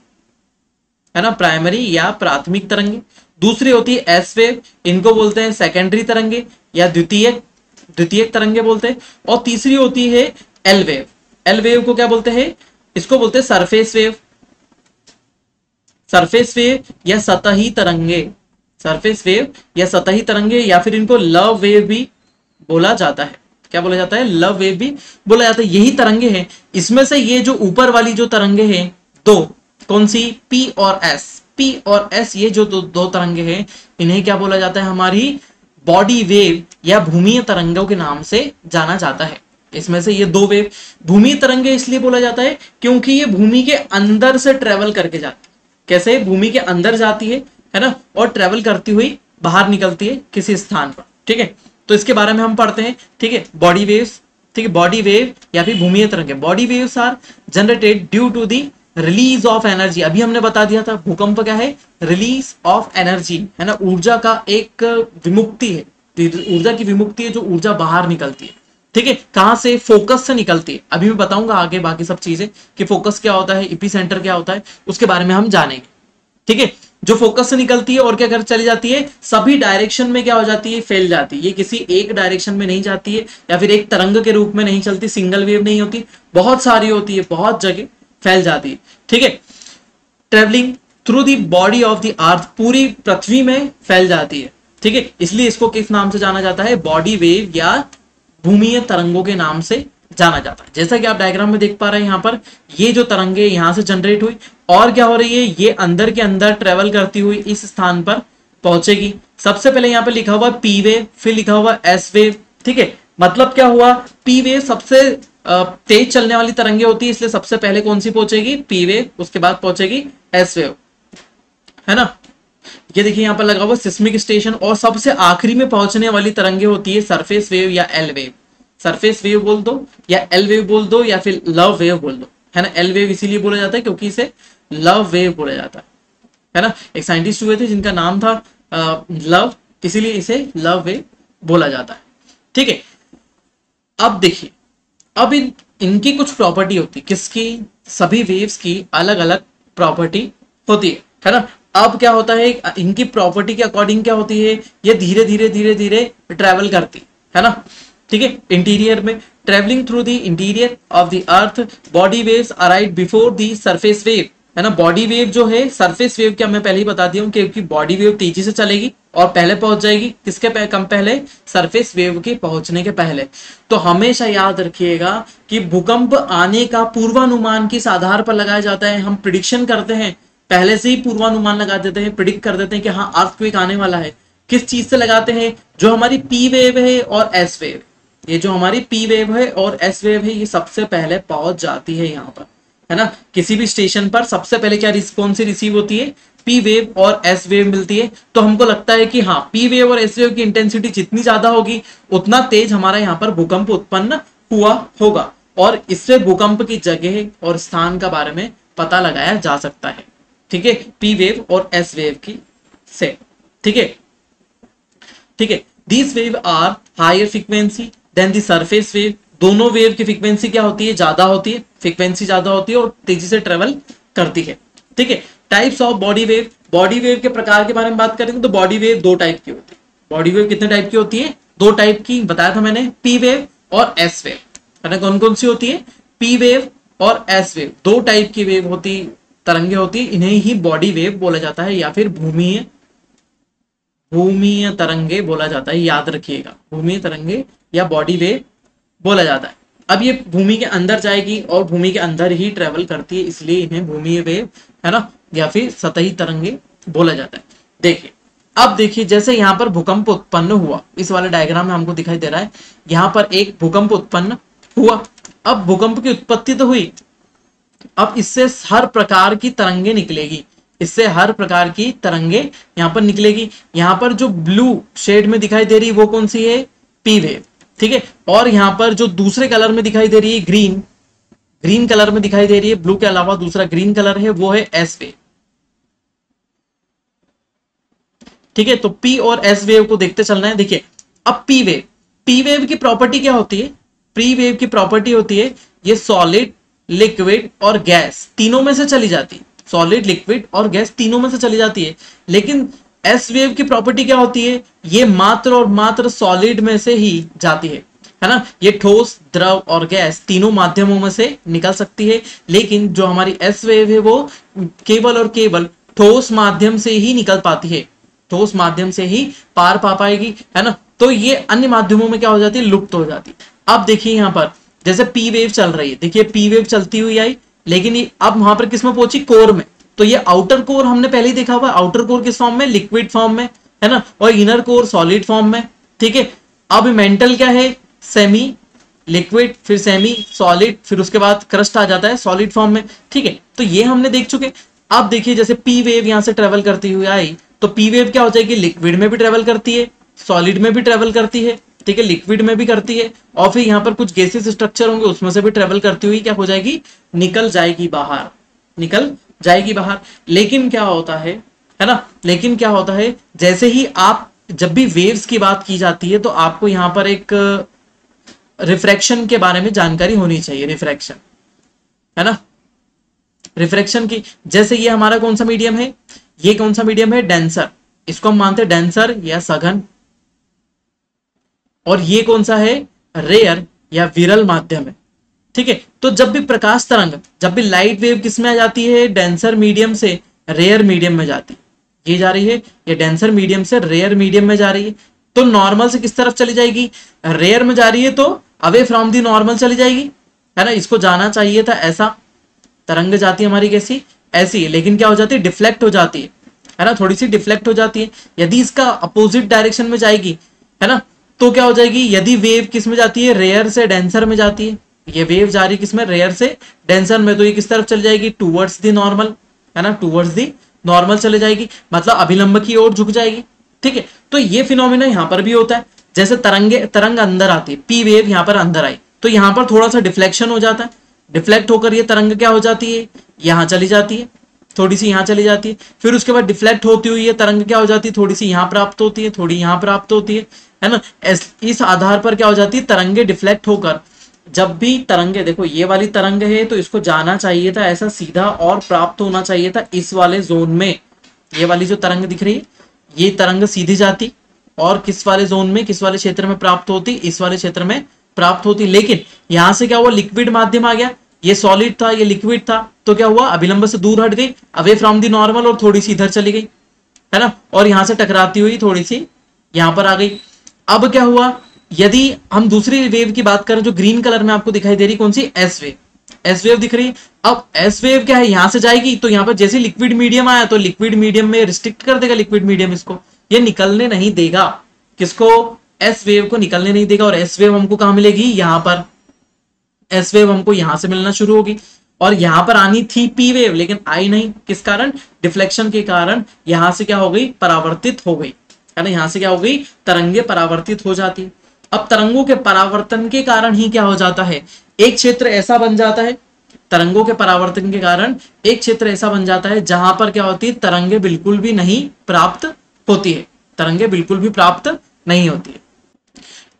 है ना, प्राइमरी या प्राथमिक तरंगे। दूसरी होती है एस वेव, इनको बोलते हैं सेकेंडरी तरंगे या द्वितीयक तरंगे बोलते हैं। और तीसरी होती है एल वेव, एल वेव को क्या बोलते हैं, इसको बोलते हैं सरफेस वेव, सरफेस वेव या सतही तरंगे, सरफेस वेव या सतही तरंगे, या फिर इनको लव वेव भी बोला जाता है। क्या बोला जाता है, लव वेव भी बोला जाता है। यही तरंगे हैं, इसमें से ये जो ऊपर वाली जो तरंगे हैं दो, कौन सी, पी और एस, पी और एस, ये जो दो तरंगे हैं इन्हें क्या बोला जाता है, हमारी बॉडी वेव या भूमीय तरंगों के नाम से जाना जाता है। इसमें से ये 2 वेव भूमीय तरंगे इसलिए बोला जाता है क्योंकि ये भूमि के अंदर से ट्रेवल करके जाती है। कैसे, भूमि के अंदर जाती है ना, और ट्रेवल करती हुई बाहर निकलती है किसी स्थान पर। ठीक है, तो इसके बारे में हम पढ़ते हैं। ठीक है, बॉडी वेव्स, ठीक है, बॉडी वेव या फिर भूमीय तरंगे, body waves are generated due to the release of energy. अभी हमने बता दिया था भूकंप क्या है, रिलीज ऑफ एनर्जी है ना, ऊर्जा का एक विमुक्ति है, ऊर्जा की विमुक्ति है, जो ऊर्जा बाहर निकलती है। ठीक है, कहां से, फोकस से निकलती है। अभी मैं बताऊंगा आगे बाकी सब चीजें कि फोकस क्या होता है, एपिसेंटर क्या होता है, उसके बारे में हम जानेंगे। ठीक है, जो फोकस से निकलती है और क्या कर चली जाती है, सभी डायरेक्शन में क्या हो जाती है, फैल जाती है। ये किसी एक डायरेक्शन में नहीं जाती है या फिर एक तरंग के रूप में नहीं चलती, सिंगल वेव नहीं होती, बहुत सारी होती है, बहुत जगह फैल जाती है। ठीक है, travelling through the body of the earth, पूरी पृथ्वी में फैल जाती है। ठीक है, इसलिए इसको किस नाम से जाना जाता है, बॉडी वेव या भूमीय तरंगों के नाम से जाना जाता है। जैसा कि आप डायग्राम में देख पा रहे हैं, यहाँ पर ये जो तरंगे यहां से जनरेट हुई और क्या हो रही है, ये अंदर के अंदर ट्रेवल करती हुई इस स्थान पर पहुंचेगी। सबसे पहले यहाँ पे लिखा हुआ पी वेव, फिर लिखा हुआ एस वेव। ठीक है, मतलब क्या हुआ, पी वेव सबसे तेज चलने वाली तरंगे होती है, इसलिए सबसे पहले कौन सी पहुंचेगी, पी वेव, उसके बाद पहुंचेगी एस वेव, है ना। ये देखिए यहाँ पर लगा हुआ सिस्मिक स्टेशन, और सबसे आखिरी में पहुंचने वाली तरंगे होती है सरफेस वेव या एल वेव। सरफेस वेव बोल दो या एल वेव बोल दो या फिर लव वेव बोल दो, है ना। एल वेव इसीलिए बोला जाता है क्योंकि इसे लव वेव बोला जाता है ना। एक साइंटिस्ट हुए थे जिनका नाम था लव, इसीलिए इसे लव वेव बोला जाता है। ठीक है, अब देखिए, अब इनकी कुछ प्रॉपर्टी होती है, किसकी, सभी वेव्स की अलग अलग प्रॉपर्टी होती है ना। अब क्या होता है, इनकी प्रॉपर्टी के अकॉर्डिंग क्या होती है, ये धीरे धीरे धीरे धीरे ट्रेवल करती है ना। ठीक है, इंटीरियर में travelling through the interior of the earth, body waves arrive before the surface wave, है ना। बॉडी वेव जो है, सरफेस वेव क्या मैं पहले ही बता दिया हूं, क्योंकि बॉडी वेव तेजी से चलेगी और पहले पहुंच जाएगी, किसके कम पहले, सरफेस वेव के पहुंचने के पहले। तो हमेशा याद रखिएगा कि भूकंप आने का पूर्वानुमान किस आधार पर लगाया जाता है, हम प्रिडिक्शन करते हैं, पहले से ही पूर्वानुमान लगा देते हैं, प्रिडिक्ट कर देते हैं कि हाँ अर्थक्वेक आने वाला है। किस चीज से लगाते हैं, जो हमारी पी वेव है और एस वेव, ये जो हमारी पी वेव है और एस वेव है, ये सबसे पहले पहुंच जाती है यहाँ पर, है ना। किसी भी स्टेशन पर सबसे पहले क्या रिस्पॉन्स रिसीव होती है, पी वेव और एस वेव मिलती है। तो हमको लगता है कि हाँ, पी वेव और एस वेव की इंटेंसिटी जितनी ज्यादा होगी उतना तेज हमारा यहाँ पर भूकंप उत्पन्न हुआ होगा, और इससे भूकंप की जगह और स्थान का बारे में पता लगाया जा सकता है। ठीक है, पी वेव और एस वेव की से। ठीक है, ठीक है, these wave are higher frequency than the surface wave. दोनों वेव की फ्रीक्वेंसी क्या होती है, ज्यादा होती है, फ्रीक्वेंसी ज्यादा होती है और तेजी से ट्रेवल करती है। ठीक है, types of body wave, body wave के प्रकार के बारे में बात करेंगे तो बॉडी वेव दो टाइप की होती है। बॉडी वेव कितने टाइप की होती है, दो टाइप की बताया था मैंने, पी वेव और एस वेव, है ना। कौन कौन सी होती है, पी वेव और एस वेव, दो टाइप की वेव होती, तरंगे होती, इन्हें ही बॉडी वेव बोला जाता है या फिर भूमीय तरंगे बोला जाता है। याद रखिएगा, भूमीय तरंगे या बॉडी वेव बोला जाता है। अब ये भूमि के अंदर जाएगी और भूमि के अंदर ही ट्रेवल करती है, इसलिए इन्हें भूमीय वेव, है ना, या फिर सतही तरंगे बोला जाता है। देखिए, अब देखिए, जैसे यहाँ पर भूकंप उत्पन्न हुआ, इस वाले डायग्राम में हमको दिखाई दे रहा है, यहाँ पर एक भूकंप उत्पन्न हुआ। अब भूकंप की उत्पत्ति तो हुई, अब इससे हर प्रकार की तरंगे निकलेगी, इससे हर प्रकार की तरंगे यहाँ पर निकलेगी। यहाँ पर जो ब्लू शेड में दिखाई दे रही है वो कौन सी है, पी वेव। ठीक है, और यहाँ पर जो दूसरे कलर में दिखाई दे रही है, ग्रीन कलर में दिखाई दे रही है, ब्लू के अलावा दूसरा ग्रीन कलर है, वो है एस वेव। ठीक है, तो पी और एस वेव को देखते चलना है। देखिए, अब पी वेव की प्रॉपर्टी क्या होती है, पी वेव की प्रॉपर्टी होती है ये सॉलिड, लिक्विड और गैस तीनों में से चली जाती है, सॉलिड, लिक्विड और गैस तीनों में से चली जाती है। लेकिन एस वेव की प्रॉपर्टी क्या होती है, ये मात्र और मात्र सॉलिड में से ही जाती है ना। ये ठोस, द्रव और गैस तीनों माध्यमों में से निकल सकती है, लेकिन जो हमारी एस वेव है वो केवल और केवल ठोस माध्यम से ही निकल पाती है, ठोस माध्यम से ही पार पा पाएगी, है ना। तो ये अन्य माध्यमों में क्या हो जाती है, लुप्त हो जाती है। अब देखिए यहाँ पर जैसे पी वेव चल रही है, देखिए पी वेव चलती हुई आई, लेकिन ये अब वहां पर किस में पहुंची, कोर में। तो ये आउटर कोर हमने पहले ही देखा हुआ, आउटर कोर किस फॉर्म में, लिक्विड फॉर्म में, है ना, और इनर कोर सॉलिड फॉर्म में। ठीक है, अब मेंटल क्या है, सेमी लिक्विड, फिर सेमी सॉलिड, फिर उसके बाद क्रस्ट आ जाता है सॉलिड फॉर्म में। ठीक है, तो ये हमने देख चुके। अब देखिए, जैसे पी वेव यहां से ट्रेवल करती हुई आई, तो पी वेव क्या हो जाएगी, लिक्विड में भी ट्रेवल करती है, सॉलिड में भी ट्रेवल करती है, ठीक है, लिक्विड में भी करती है, और फिर यहाँ पर कुछ गैसेस स्ट्रक्चर होंगे उसमें से भी ट्रेवल करती हुई क्या हो जाएगी, निकल जाएगी बाहर, निकल जाएगी बाहर। लेकिन क्या होता है ना, लेकिन क्या होता है, जैसे ही आप, जब भी वेव्स की बात की जाती है तो आपको यहाँ पर एक रिफ्रैक्शन के बारे में जानकारी होनी चाहिए। रिफ्रैक्शन, है ना, रिफ्रैक्शन की, जैसे ये हमारा कौन सा मीडियम है, ये कौन सा मीडियम है, डेंसर, इसको हम मानते हैं डेंसर या सघन, और ये कौन सा है, रेयर या विरल माध्यम है, ठीक है। तो जब भी प्रकाश तरंग, जब भी लाइट वेव किस में आ जाती है, डेंसर मीडियम से रेयर मीडियम में जाती है, ये जा रही है, ये डेंसर मीडियम से रेयर मीडियम में जा रही है, तो नॉर्मल से किस तरफ चली जाएगी, रेयर में जा रही है तो अवे फ्रॉम दी नॉर्मल चली जाएगी, है ना। इसको जाना चाहिए था ऐसा, तरंग जाती है हमारी कैसी, ऐसी, लेकिन क्या हो जाती है, डिफ्लेक्ट हो जाती है ना, थोड़ी सी डिफ्लेक्ट हो जाती है। यदि इसका अपोजिट डायरेक्शन में जाएगी, है ना, तो क्या हो जाएगी, यदि वेव किस में जाती है, रेयर से डेंसर में जाती है, ये वेव जा रही किसमें, रेयर से डेंसर में, तो ये किस तरफ चली जाएगी, टूवर्ड्स दी नॉर्मल, है ना, टूवर्ड्स दी नॉर्मल चले जाएगी, मतलब अभिलंब की ओर झुक जाएगी, ठीक है। तो ये फिनोमिना यहाँ पर भी होता है, जैसे तरंग अंदर आती है, पी वेव यहाँ पर अंदर आई, तो यहाँ पर थोड़ा सा डिफ्लेक्शन हो जाता है, डिफ्लेक्ट होकर ये तरंग क्या हो जाती है, यहाँ चली जाती है, थोड़ी सी यहाँ चली जाती है, फिर उसके बाद डिफ्लेक्ट होती हुई ये तरंग क्या हो जाती है, थोड़ी सी यहाँ प्राप्त होती है, थोड़ी यहाँ प्राप्त होती है ना। इस आधार पर क्या हो जाती है, तरंगे डिफ्लेक्ट होकर, जब भी तरंगे, देखो ये वाली तरंग है तो इसको जाना चाहिए था ऐसा सीधा और प्राप्त होना चाहिए था इस वाले जोन में, ये वाली जो तरंग दिख रही है ये तरंग सीधी जाती और किस वाले जोन में, किस वाले क्षेत्र में प्राप्त होती, इस वाले क्षेत्र में प्राप्त होती, लेकिन यहां से क्या हुआ, लिक्विड माध्यम आ गया, ये सॉलिड था ये लिक्विड था, तो क्या हुआ, अभिलंब से दूर हट गई, अवे फ्रॉम दी नॉर्मल, और थोड़ी सी इधर चली गई, है ना, और यहां से टकराती हुई थोड़ी सी यहां पर आ गई। अब क्या हुआ, यदि हम दूसरी वेव की बात करें जो ग्रीन कलर में आपको दिखाई दे रही, कौन सी, एस वेव, एस वेव दिख रही है। अब एस वेव क्या है, यहां से जाएगी तो यहां पर जैसे लिक्विड मीडियम आया तो लिक्विड मीडियम में रिस्ट्रिक्ट कर देगा, लिक्विड मीडियम इसको, ये निकलने नहीं देगा, किसको, एस वेव को निकलने नहीं देगा, और एस वेव हमको कहां मिलेगी, यहां पर, एस वेव हमको यहां से मिलना शुरू होगी, और यहां पर आनी थी पी वेव लेकिन आई नहीं, किस कारण, डिफ्लेक्शन के कारण यहां से क्या हो गई, परावर्तित हो गई, है ना, यहां से क्या हो गई, तरंगे परावर्तित हो जाती। अब तरंगों के परावर्तन के कारण ही क्या हो जाता है, एक क्षेत्र ऐसा बन जाता है, तरंगों के परावर्तन के कारण एक क्षेत्र ऐसा बन जाता है जहां पर क्या होती है, तरंगे बिल्कुल भी नहीं प्राप्त होती है, तरंगे बिल्कुल भी प्राप्त नहीं होती है।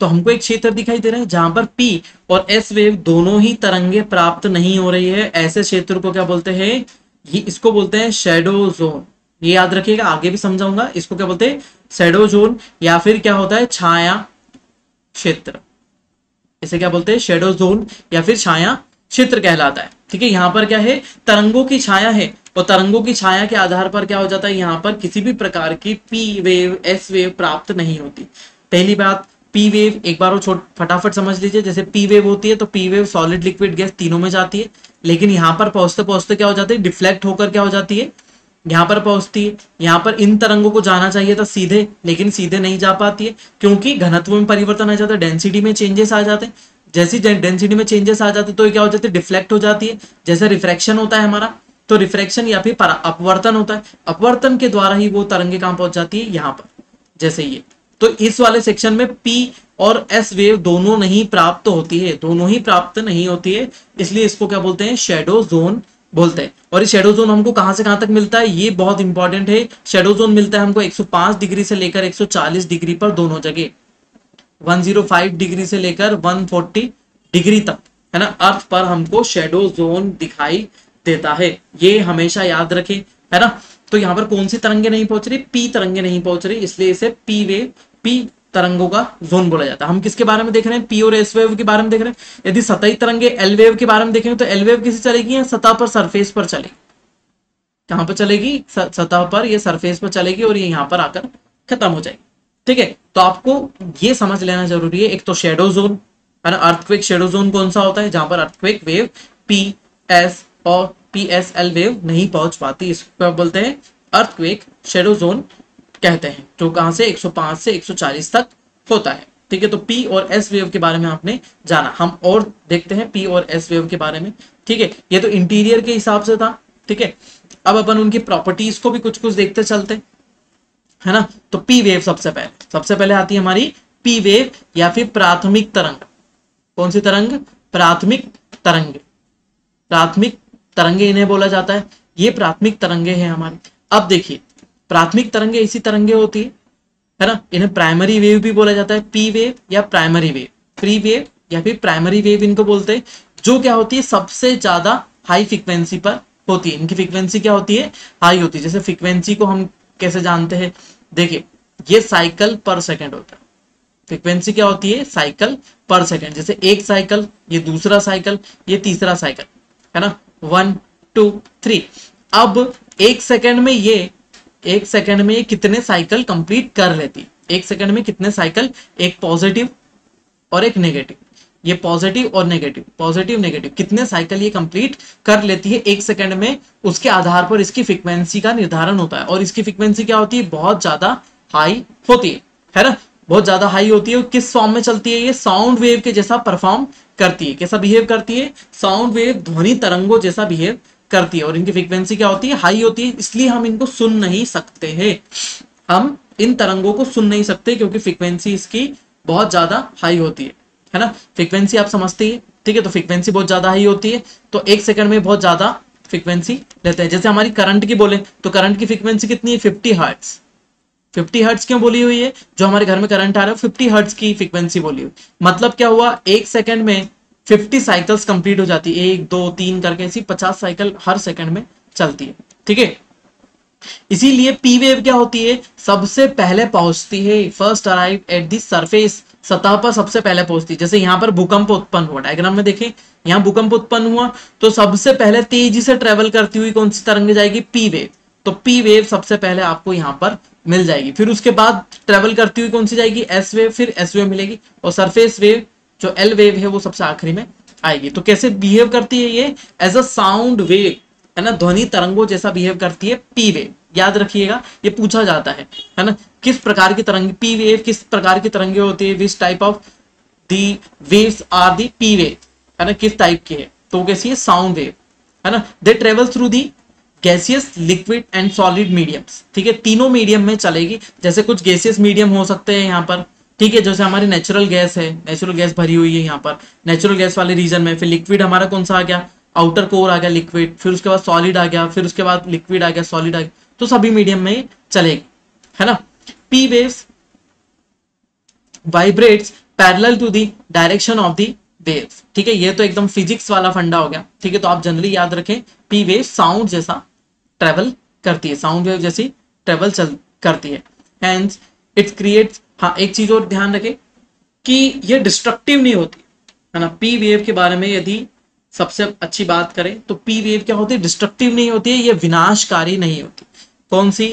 तो हमको एक क्षेत्र दिखाई दे रहा है जहां पर पी और एस वेव दोनों ही तरंगे प्राप्त नहीं हो रही है, ऐसे क्षेत्र को क्या बोलते हैं, ये इसको बोलते हैं शैडो जोन, ये याद रखिएगा, आगे भी समझाऊंगा, इसको क्या बोलते हैं, शैडो जोन, या फिर क्या होता है, छाया क्षेत्र, इसे क्या बोलते हैं, शैडो जोन या फिर छाया क्षेत्र कहलाता है, ठीक है। यहाँ पर क्या है, तरंगों की छाया है, और तरंगों की छाया के आधार पर क्या हो जाता है, यहाँ पर किसी भी प्रकार की पी वेव एस वेव प्राप्त नहीं होती। पहली बात, पी वेव एक बार वो फटाफट समझ लीजिए, जैसे पी वेव होती है तो P wave solid liquid gas तीनों में जाती है, लेकिन यहाँ पर पहुंचते पहुंचते क्या हो जाती है, डिफ्लेक्ट होकर क्या हो जाती है, यहाँ पर पहुंचती है, यहाँ पर इन तरंगों को जाना चाहिए था सीधे, लेकिन सीधे नहीं जा पाती है, क्योंकि घनत्व में परिवर्तन आ जाता है, डेंसिटी में चेंजेस आ जाते हैं, जैसी डेंसिटी में चेंजेस आ जाते तो क्या हो जाती है, डिफ्लेक्ट हो जाती है, जैसे रिफ्रैक्शन होता है हमारा, तो रिफ्रैक्शन या फिर अपवर्तन होता है, अपवर्तन के द्वारा ही वो तरंगे कहां पहुंच जाती है, यहाँ पर, जैसे ये। तो इस वाले सेक्शन में पी और एस वेव दोनों नहीं प्राप्त होती है, दोनों ही प्राप्त नहीं होती है, इसलिए इसको क्या बोलते हैं, शैडो जोन बोलते हैं। और ये शैडो जोन हमको कहां से कहां तक मिलता है, ये बहुत इंपॉर्टेंट है, शैडो जोन मिलता है हमको 105 डिग्री से लेकर 140 डिग्री पर, दोनों जगह 105 डिग्री से लेकर 140 डिग्री तक, है ना, अर्थ पर हमको शैडो जोन दिखाई देता है, ये हमेशा याद रखें, है ना। तो यहाँ पर कौन सी तरंगे नहीं पहुंच रही, पी तरंगे नहीं पहुंच रही, इसलिए इसे पी वेव, पी तरंगों का जोन बोला जाता है। हम किसके बारे में देख रहे हैं, पी और एस वेव के बारे में देख रहे हैं। यदि सतही तरंगे एल वेव के बारे में देखेंगे तो एल वेव किसे चलेगी, सतह पर, सरफेस पर चलेगी, कहां पर चलेगी, सतह पर, ये सरफेस पर चलेगी और ये यहाँ पर आकर खत्म हो जाएगी, ठीक है। तो आपको ये समझ लेना जरूरी है, एक तो शैडो जोन, है ना, अर्थक्वेक शैडो जोन कौन सा होता है, जहां पर अर्थक्वेक वेव पी एस और पी एस एल वेव नहीं पहुंच पाती, इसको बोलते हैं अर्थक्वेक शैडो जोन कहते हैं, जो कहां से 105 से 140 तक होता है, ठीक है। तो पी और एस वेव के बारे में आपने जाना, हम और देखते हैं पी और एस वेव के बारे में, ठीक है। ये तो इंटीरियर के हिसाब से था, ठीक है। अब अपन उनकी प्रॉपर्टीज को भी कुछ कुछ देखते चलते, है ना। तो पी वेव सबसे पहले आती है हमारी पी वेव या फिर प्राथमिक तरंग। कौन सी तरंग, प्राथमिक तरंगे, प्राथमिक तरंगे इन्हें बोला जाता है, ये प्राथमिक तरंगे हैं हमारी। अब देखिए, प्राथमिक तरंगे ऐसी तरंगे होती है ना, इन्हें प्राइमरी वेव भी बोला जाता है, पी वेव या प्राइमरी वेव, प्री वेव या फिर प्राइमरी वेव इनको बोलते हैं, जो क्या होती है, सबसे ज्यादा हाई फ्रीक्वेंसी पर होती है, इनकी फ्रीक्वेंसी क्या होती है, हाई होती है। जैसे फ्रीक्वेंसी को हम कैसे जानते हैं, देखिए ये साइकिल पर सेकेंड होता है, फ्रीक्वेंसी क्या होती है, साइकिल पर सेकेंड। जैसे एक साइकिल, ये दूसरा साइकिल, ये तीसरा साइकिल, है ना, 1 2 3। अब एक सेकेंड में ये कितने साइकिल कंप्लीट कर लेती? एक सेकेंड में कितने साइकिल, एक पॉजिटिव और एक नेगेटिव, ये पॉजिटिव और नेगेटिव, पॉजिटिव नेगेटिव, कितने साइकिल ये कंप्लीट कर लेती है एक सेकंड में, उसके आधार पर इसकी फ्रीक्वेंसी का निर्धारण होता है। और इसकी फ्रीक्वेंसी क्या होती है? बहुत ज्यादा हाई होती है ना, बहुत ज्यादा हाई होती है। किस फॉर्म में चलती है? ये साउंड वेव के जैसा परफॉर्म करती है। कैसा बिहेव करती है? साउंड वेव, ध्वनि तरंगों जैसा बिहेव करती है। और इनकी फ्रीक्वेंसी क्या होती है? हाई होती है। इसलिए हम इनको सुन नहीं सकते हैं, हम इन तरंगों को सुन नहीं सकते, क्योंकि फ्रीक्वेंसी इसकी बहुत ज्यादा हाई होती है ना। फ्रीक्वेंसी आप समझते हैं, ठीक है। तो फ्रीक्वेंसी बहुत ज्यादा हाई होती है, तो एक सेकंड में बहुत ज्यादा फ्रीक्वेंसी लेते हैं। जैसे हमारी करंट की बोले तो करंट की फ्रीक्वेंसी कितनी है? 50 हर्ट्ज। 50 हर्ट्ज क्यों बोली हुई है? जो हमारे घर में करंट आ रहा है 50 हर्ट्ज की फ्रीक्वेंसी बोली हुई। मतलब क्या हुआ? एक सेकंड में 50 साइकिल्स कंप्लीट हो जाती है, 1 2 3 करके, ऐसी 50 साइकिल हर सेकंड में चलती है, ठीक है। इसीलिए पी वेव क्या होती है? सबसे पहले पहुंचती है, first arrive at the surface, सतह पर सबसे पहले पहुंचती है। जैसे यहाँ पर भूकंप उत्पन्न हुआ, डायग्राम में देखें, यहाँ भूकंप उत्पन्न हुआ तो सबसे पहले तेजी से ट्रेवल करती हुई कौन सी तरंग जाएगी? P wave. तो पी वेव सबसे पहले आपको यहाँ पर मिल जाएगी। फिर उसके बाद ट्रेवल करती हुई कौन सी जाएगी? एस वेव, फिर एस वेव मिलेगी। और सरफेस वेव जो एल वेव है वो सबसे आखिरी में आएगी। तो कैसे बिहेव करती है ये? एज अ साउंड वेव, है ना, ध्वनि तरंगों जैसा बिहेव करती है पी वेव। याद रखिएगा, ये पूछा जाता है ना, किस प्रकार की तरंग, पी वेव किस प्रकार की तरंगे होती है? Which type of the waves are the P wave, है ना, किस टाइप की है? तो कैसी है? साउंड वेव, है ना। They travel through the gaseous, liquid and solid mediums, ठीक है। तीनों मीडियम में चलेगी। जैसे कुछ गैसियस मीडियम हो सकते हैं यहाँ पर, ठीक है, जैसे हमारी नेचुरल गैस है, नेचुरल गैस भरी हुई है यहाँ पर नेचुरल गैस वाले रीजन में। फिर लिक्विड हमारा कौन सा आ गया? आउटर कोर आ गया लिक्विड, फिर उसके बाद सॉलिड आ गया, फिर उसके बाद लिक्विड आ गया, सॉलिड आ गया। तो सभी मीडियम में चलेगी, है ना। P waves vibrates parallel to the direction of the waves, ठीक है। ये तो एकदम फिजिक्स वाला फंडा हो गया, ठीक है। तो आप जनरली याद रखें, पी वेव साउंड जैसा ट्रेवल करती है, साउंड वेव जैसी ट्रेवल करती है। हैंस इट क्रिएट्स, हाँ एक चीज और ध्यान रखें कि ये डिस्ट्रक्टिव नहीं होती, है ना। पी वेव के बारे में यदि सबसे अच्छी बात करें तो पी वेव क्या होती है? डिस्ट्रक्टिव नहीं होती है, ये विनाशकारी नहीं होती। कौन सी?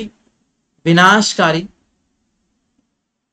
विनाशकारी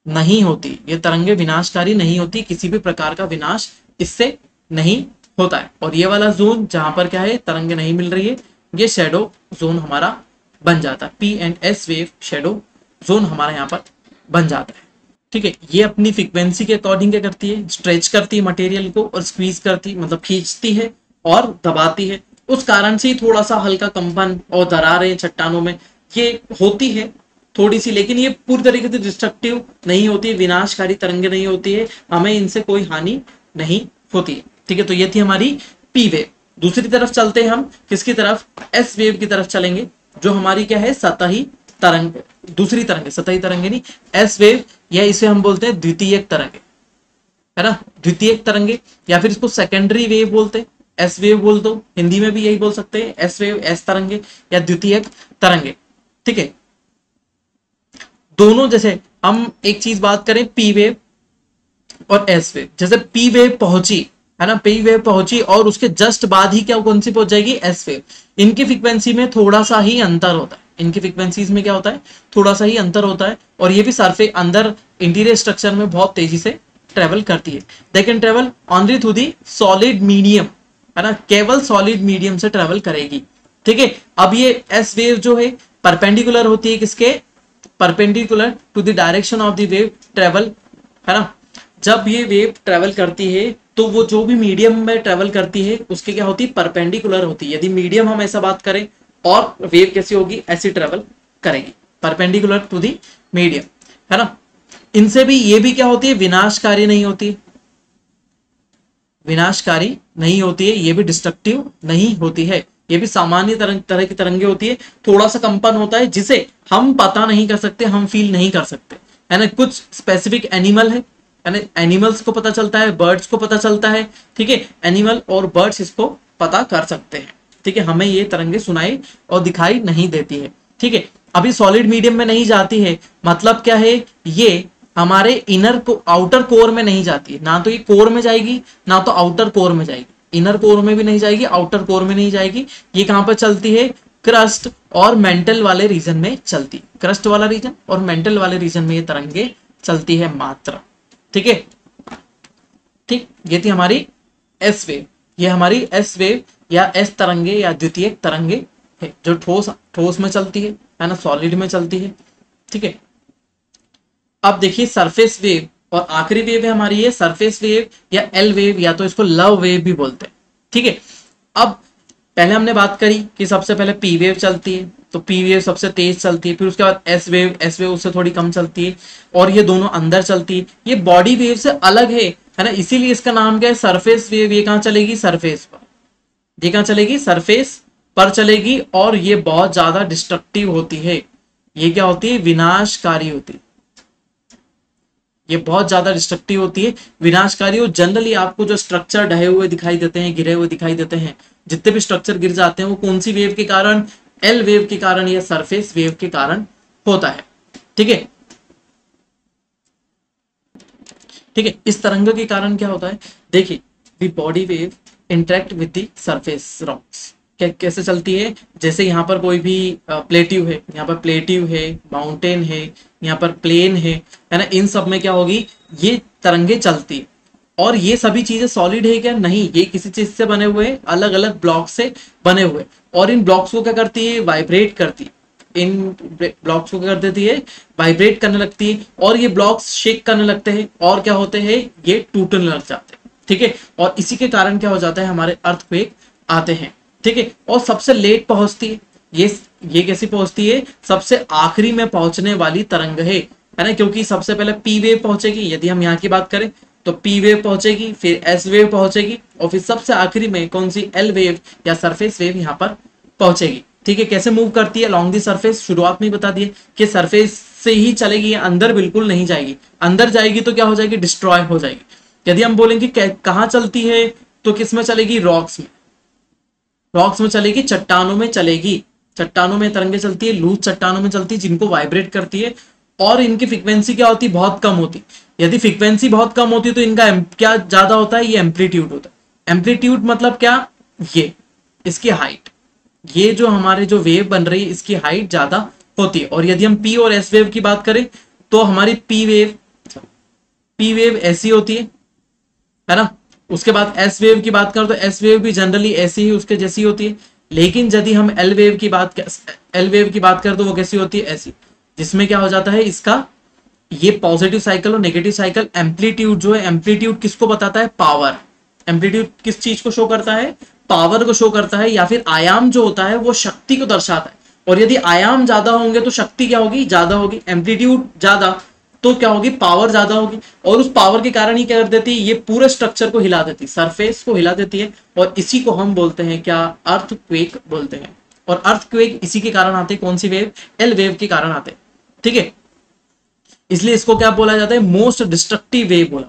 नहीं होती, ये तरंगे विनाशकारी नहीं होती, किसी भी प्रकार का विनाश इससे नहीं होता है। और ये वाला जोन जहां पर क्या है, तरंगे नहीं मिल रही है, ये शेडो जोन हमारा बन जाता है। P and S wave shadow zone हमारा यहाँ पर बन जाता है, ठीक है। ये अपनी फ्रीक्वेंसी के अकॉर्डिंग क्या करती है? स्ट्रेच करती है मटेरियल को और स्क्वीज करती, मतलब खींचती है और दबाती है। उस कारण से ही थोड़ा सा हल्का कंपन और दरारें चट्टानों में ये होती है थोड़ी सी, लेकिन ये पूरी तरीके से डिस्ट्रक्टिव नहीं होती है, विनाशकारी तरंगे नहीं होती है, हमें इनसे कोई हानि नहीं होती है, ठीक है। तो ये थी हमारी पी वेव। दूसरी तरफ चलते हैं हम, किसकी तरफ? एस वेव की तरफ चलेंगे, जो हमारी क्या है? सतही तरंग, दूसरी तरंगे, सतही तरंगे नहीं, एस वेव, या इसे हम बोलते हैं द्वितीयक तरंगे, है ना, द्वितीयक तरंगे, या फिर इसको सेकेंडरी वेव बोलते हैं, एस वेव बोल दो, हिंदी में भी यही बोल सकते हैं, एस वेव, एस तरंगे या द्वितीयक तरंगे, ठीक है। दोनों, जैसे हम एक चीज बात करें पी वेव और एस वेव, जैसे पी वेव पहुंची, है ना, पी वेव पहुंची और उसके जस्ट बाद ही क्या कौन सी पहुंच जाएगी? S wave. इनकी फ्रीक्वेंसी में थोड़ा सा ही अंतर होता है, इनकी फ्रीक्वेंसीज में क्या होता है? थोड़ा सा ही अंतर होता है। और ये भी सरफेस अंदर इंटीरियर स्ट्रक्चर में बहुत तेजी से ट्रेवल करती है। They can travel only through the solid medium, है ना, केवल सॉलिड मीडियम से ट्रेवल करेगी, ठीक है। अब ये एस वेव जो है परपेंडिकुलर होती है किसके? Perpendicular to the direction of the wave travel, है ना। जब ये वेव ट्रेवल करती है तो वो जो भी मीडियम में ट्रेवल करती है उसके क्या होती है? परपेंडिकुलर होती है। यदि मीडियम हम ऐसा बात करें, और वेव कैसी होगी? ऐसी ट्रेवल करेगी, परपेंडिकुलर टू दी मीडियम, है ना। इनसे भी ये भी क्या होती है? विनाशकारी नहीं होती, विनाशकारी नहीं होती है, ये भी डिस्ट्रक्टिव नहीं होती है, ये भी सामान्य तरह की तरंगे होती है। थोड़ा सा कंपन होता है जिसे हम पता नहीं कर सकते, हम फील नहीं कर सकते, है ना। कुछ स्पेसिफिक एनिमल है ना, एनिमल्स को पता चलता है, बर्ड्स को पता चलता है, ठीक है। एनिमल और बर्ड्स इसको पता कर सकते हैं, ठीक है। हमें ये तरंगे सुनाई और दिखाई नहीं देती है, ठीक है। अभी सॉलिड मीडियम में नहीं जाती है, मतलब क्या है? ये हमारे इनर को आउटर कोर में नहीं जाती है, ना तो ये कोर में जाएगी ना तो आउटर कोर में जाएगी, इनर कोर में भी नहीं जाएगी, आउटर कोर में नहीं जाएगी। ये कहां पर चलती है? क्रस्ट और मेंटल वाले रीजन में चलती, क्रस्ट वाला रीजन और मेंटल वाले रीजन में ये तरंगे चलती है मात्र। ठीक है, ठीक, ये थी हमारी एस वेव। ये हमारी एस वेव या एस तरंगे या द्वितीय तरंगे है, जो ठोस में चलती है ना, सॉलिड में चलती है। ठीक है, अब देखिए सरफेस वेव और आखिरी वेव है हमारी ये सरफेस वेव या एल वेव, या तो इसको लव वेव भी बोलते हैं। ठीक है, अब पहले हमने बात करी कि सबसे पहले पी वेव चलती है, तो पी वेव सबसे तेज चलती है, फिर उसके बाद एस वेव उससे थोड़ी कम चलती है, और ये दोनों अंदर चलती है। ये बॉडी वेव से अलग है ना, इसीलिए इसका नाम क्या है? Surface wave. ये कहां चलेगी? सरफेस पर। ये कहां चलेगी? सरफेस पर चलेगी, और ये बहुत ज्यादा डिस्ट्रक्टिव होती है। ये क्या होती है? विनाशकारी होती है। ये बहुत ज्यादा डिस्ट्रक्टिव होती है, विनाशकारी। और जनरली आपको जो स्ट्रक्चर ढहे हुए दिखाई देते हैं, गिरे हुए दिखाई देते हैं, जितने भी स्ट्रक्चर गिर जाते हैं वो कौन सी वेव के कारण? एल वेव के कारण या सरफेस वेव के कारण होता है। ठीक है, ठीक है, इस तरंग के कारण क्या होता है? देखिए, the body wave interact with the surface rocks. कैसे चलती है? जैसे यहाँ पर कोई भी प्लेट्यू है, यहाँ पर प्लेट्यू है, माउंटेन है, यहाँ पर प्लेन है ना, इन सब में क्या होगी? ये तरंगे चलती। और ये सभी चीजें सॉलिड है क्या? नहीं, ये किसी चीज से बने हुए, अलग अलग ब्लॉक से बने हुए, और इन ब्लॉक्स को क्या करती है? वाइब्रेट करती है। इन ब्लॉक्स को क्या कर देती है? वाइब्रेट करने लगती है, और ये ब्लॉक्स शेक करने लगते हैं, और क्या होते हैं? ये टूटने लग जाते हैं। ठीक है, और इसी के कारण क्या हो जाता है? हमारे अर्थक्वेक आते हैं। ठीक है, और सबसे लेट पहुंचती है ये कैसी पहुंचती है? सबसे आखिरी में पहुंचने वाली तरंग है ना, क्योंकि सबसे पहले पी वेव पहुंचेगी। यदि हम यहाँ की बात करें तो पी वेव पहुंचेगी, फिर एस वेव पहुंचेगी, और फिर सबसे आखिरी में कौन सी? एल वेव या सरफेस वेव यहाँ पर पहुंचेगी। ठीक है, कैसे मूव करती है लॉन्ग दी सरफेस? शुरुआत में ही बता दिए कि सरफेस से ही चलेगी, अंदर बिल्कुल नहीं जाएगी। अंदर जाएगी तो क्या हो जाएगी? डिस्ट्रॉय हो जाएगी। यदि हम बोलेंगे कहाँ चलती है, तो किस में चलेगी? रॉक्स में। रॉक्स में चलेगी, चट्टानों में चलेगी। चट्टानों में तरंगे चलती है, लूज चट्टानों में चलती है, जिनको वाइब्रेट करती है, और इनकी फ्रीक्वेंसी क्या होती है? बहुत कम होती। यदि फ्रीक्वेंसी बहुत कम होती है तो इनका क्या ज्यादा होता है? ये एम्पलीट्यूड होता है। एम्पलीट्यूड मतलब क्या? ये इसकी हाइट, ये जो हमारे जो वेव बन रही है इसकी हाइट ज्यादा होती है। और यदि हम पी और एस वेव की बात करें तो हमारी पी वेव ऐसी होती है ना। उसके बाद एस वेव की बात करें तो एस वेव भी जनरली ऐसी ही उसके जैसी होती है। लेकिन यदि हम एल वेव की बात करें तो वो कैसी होती है? ऐसी, जिसमें क्या हो जाता है? इसका ये पॉजिटिव साइकिल और नेगेटिव साइकिल। एम्पलीट्यूड जो है, एम्पलीट्यूड किसको बताता है? पावर। एम्पलीट्यूड किस चीज को शो करता है? पावर को शो करता है। या फिर आयाम जो होता है वो शक्ति को दर्शाता है, और यदि आयाम ज्यादा होंगे तो शक्ति क्या होगी? ज्यादा होगी। एम्पलीट्यूड ज्यादा तो क्या होगी? पावर ज्यादा होगी, और उस पावर के कारण ही क्या कर देती है? ये पूरे स्ट्रक्चर को हिला देती है, सरफेस को हिला देती है, और इसी को हम बोलते हैं क्या? अर्थक्वेक बोलते हैं। और अर्थक्वेक इसी के कारण आते हैं, कौन सी वेव? एल वेव के कारण आते हैं। ठीक है, इसलिए इसको क्या बोला जाता है? मोस्ट डिस्ट्रक्टिव वेव बोला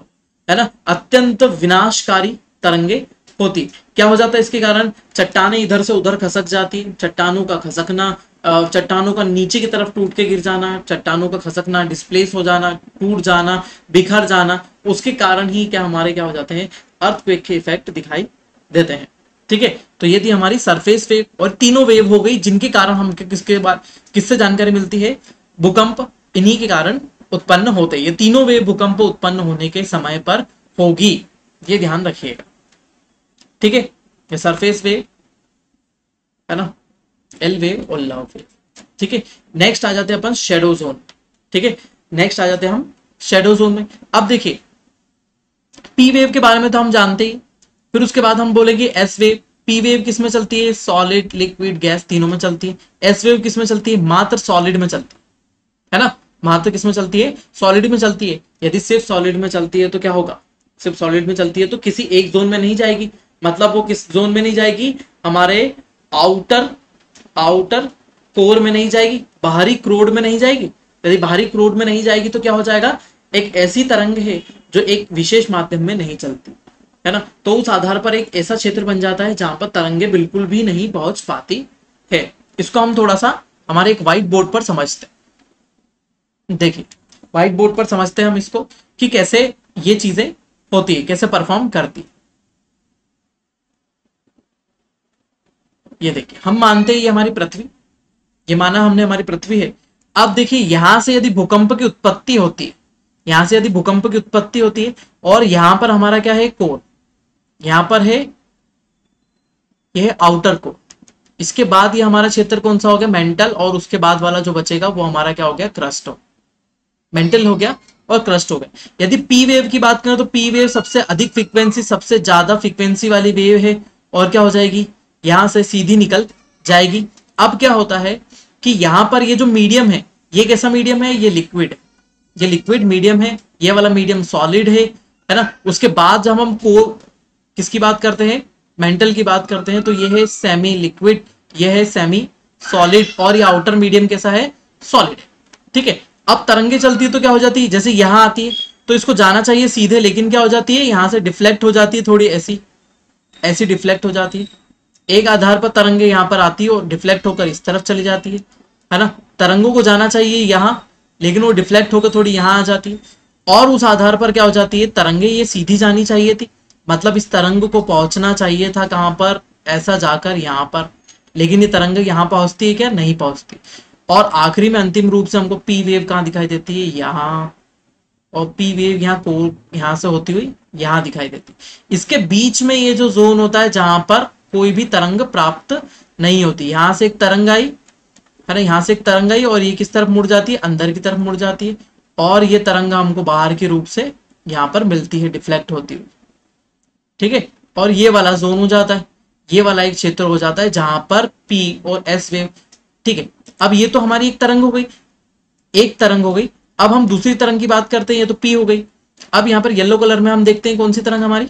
है ना, अत्यंत विनाशकारी तरंगे होती। क्या हो जाता है इसके कारण? चट्टाने इधर से उधर खसक जाती, चट्टानों का खसकना, चट्टानों का नीचे की तरफ टूट के गिर जाना, चट्टानों का खसकना, डिस्प्लेस हो जाना, टूट जाना, बिखर जाना, उसके कारण ही क्या हमारे क्या हो जाते हैं? अर्थक्वेक के इफेक्ट दिखाई देते हैं। ठीक है, तो ये थी हमारी सरफेस वेव, और तीनों वेव हो गई जिनके कारण हम किससे जानकारी मिलती है? भूकंप इन्हीं के कारण उत्पन्न होते हैं। ये तीनों वेव भूकंप उत्पन्न होने के समय पर होगी, ये ध्यान रखिएगा। ठीक है, ये सरफेस वेव है ना, एल वेव और लव वेव। ठीक है, नेक्स्ट आ जाते हैं अपन शेडो जोन। ठीक है, नेक्स्ट आ जाते हैं हम शेडो जोन में। अब देखिए, पी वेव के बारे में तो हम जानते ही, फिर उसके बाद हम बोलेंगे एस वेव। पी वेव किस में चलती है? सॉलिड, लिक्विड, गैस तीनों में चलती है। एस वेव किस में चलती है? मात्र सॉलिड में चलती है ना, मात्र किस में चलती है? सॉलिड में चलती है। यदि सिर्फ सॉलिड में चलती है तो क्या होगा? सिर्फ सॉलिड में चलती है तो किसी एक जोन में नहीं जाएगी। मतलब वो किस जोन में नहीं जाएगी? हमारे आउटर कोर में नहीं जाएगी, बाहरी क्रोड में नहीं जाएगी। यदि बाहरी क्रोड में नहीं जाएगी तो क्या हो जाएगा? एक ऐसी तरंग है जो एक विशेष माध्यम में नहीं चलती है ना, तो उस आधार पर एक ऐसा क्षेत्र बन जाता है जहां पर तरंगे बिल्कुल भी नहीं पहुंच पाती है। इसको हम थोड़ा सा हमारे एक व्हाइट बोर्ड पर समझते हैं। देखिए, व्हाइट बोर्ड पर समझते हैं हम इसको कि कैसे ये चीजें होती है, कैसे परफॉर्म करती। ये देखिए, हम मानते हैं ये हमारी पृथ्वी, ये माना हमने हमारी पृथ्वी है। अब देखिए यहां से यदि भूकंप की उत्पत्ति होती है, यहां से यदि भूकंप की उत्पत्ति होती है और यहां पर हमारा क्या है, कोर, यहां पर है, यह है आउटर कोर। इसके बाद ये हमारा क्षेत्र कौन सा हो गया, मेंटल, और उसके बाद वाला जो बचेगा वो हमारा क्या हो गया, क्रस्ट हो, मेंटल हो गया और क्रस्ट हो गया। यदि पी वेव की बात करें तो पी वेव सबसे अधिक फ्रीक्वेंसी, सबसे ज्यादा फ्रीक्वेंसी वाली वेव है, और क्या हो जाएगी, यहां से सीधी निकल जाएगी। अब क्या होता है कि यहां पर ये जो मीडियम है, ये कैसा मीडियम है, ये लिक्विड, ये लिक्विड मीडियम है, ये वाला मीडियम सॉलिड है ना। उसके बाद जब हम को किसकी बात करते हैं, मेंटल की बात करते हैं, तो ये है सेमी लिक्विड, ये है सेमी सॉलिड, और ये आउटर मीडियम कैसा है, सॉलिड है। ठीक है, अब तरंगे चलती है तो क्या हो जाती है, जैसे यहां आती है तो इसको जाना चाहिए सीधे, लेकिन क्या हो जाती है, यहां से डिफ्लेक्ट हो जाती है, थोड़ी ऐसी ऐसी डिफ्लेक्ट हो जाती है। एक आधार पर तरंगे यहां पर आती है और डिफ्लेक्ट होकर इस तरफ चली जाती है ना। तरंगों को जाना चाहिए यहां, लेकिन वो डिफ्लेक्ट होकर थोड़ी यहां आ जाती है, और उस आधार पर क्या हो जाती है, तरंगे ये सीधी जानी चाहिए थी, मतलब इस तरंग को पहुंचना चाहिए था कहां पर, ऐसा जाकर यहां पर, लेकिन ये तरंग यहां पहुंचती है क्या, नहीं पहुंचती। और आखिरी में अंतिम रूप से हमको पी वेव कहां दिखाई देती है, यहाँ, और पी वेव यहाँ को यहां से होती हुई यहां दिखाई देती है। इसके बीच में ये जो जोन होता है जहां पर कोई भी तरंग प्राप्त नहीं होती, यहां से एक तरंग आई है ना, यहां से एक तरंग आई और ये किस तरफ मुड़ जाती है, अंदर की तरफ मुड़ जाती है, और ये तरंग हमको बाहर के रूप से यहां पर मिलती है, डिफ्लेक्ट होती हुई। ठीक है, और ये वाला जोन हो जाता है, ये वाला एक क्षेत्र हो जाता है जहां पर पी और एस वेव। ठीक है, अब ये तो हमारी एक तरंग हो गई, एक तरंग हो गई। अब हम दूसरी तरंग की बात करते हैं, ये तो पी हो गई। अब यहाँ पर येलो कलर में हम देखते हैं कौन सी तरंग हमारी,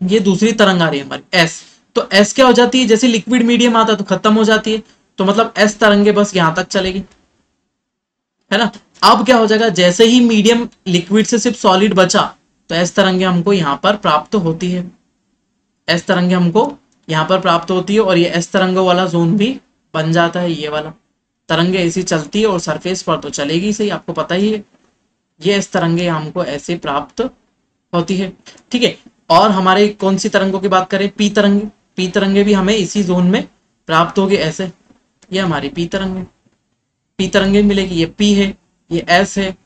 ये दूसरी तरंग आ रही है हमारी, एस। तो एस क्या हो जाती है, जैसे लिक्विड मीडियम आता है तो खत्म हो जाती है, तो मतलब एस तरंगे बस यहां तक चलेगी, है ना। अब क्या हो जाएगा, जैसे ही मीडियम लिक्विड से सिर्फ सॉलिड बचा तो एस तरंगे हमको यहां पर प्राप्त होती है, एस तरंगे हमको यहां पर प्राप्त होती है, और ये एस तरंगों वाला जोन भी बन जाता है। ये वाला तरंगे ऐसी चलती है और सरफेस पर तो चलेगी सही, आपको पता ही है, ये एस तरंगे हमको ऐसे प्राप्त होती है। ठीक है, और हमारे कौन सी तरंगों की बात करें, पी तरंगे, पी तरंगे भी हमें इसी जोन में प्राप्त होगी, ऐसे, ये हमारी पी तरंगे, पी तरंगे मिलेगी, ये पी है, ये एस है,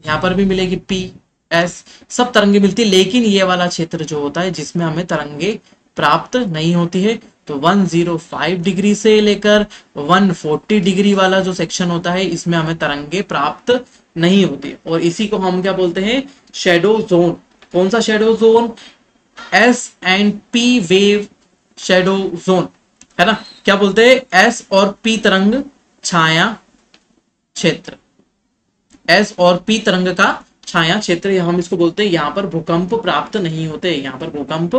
यहाँ पर भी मिलेगी पी एस, सब तरंगे मिलती है। लेकिन ये वाला क्षेत्र जो होता है जिसमें हमें तरंगे प्राप्त नहीं होती है, तो 105 डिग्री से लेकर 140 डिग्री वाला जो सेक्शन होता है इसमें हमें तरंगे प्राप्त नहीं होती, और इसी को हम क्या बोलते हैं, शेडो जोन। कौन सा shadow zone, S and P wave shadow zone, है ना। क्या बोलते हैं, एस और पी तरंग छाया क्षेत्र, एस और पी तरंग का छाया क्षेत्र, हम इसको बोलते हैं। यहाँ पर भूकंप प्राप्त नहीं होते, यहाँ पर भूकंप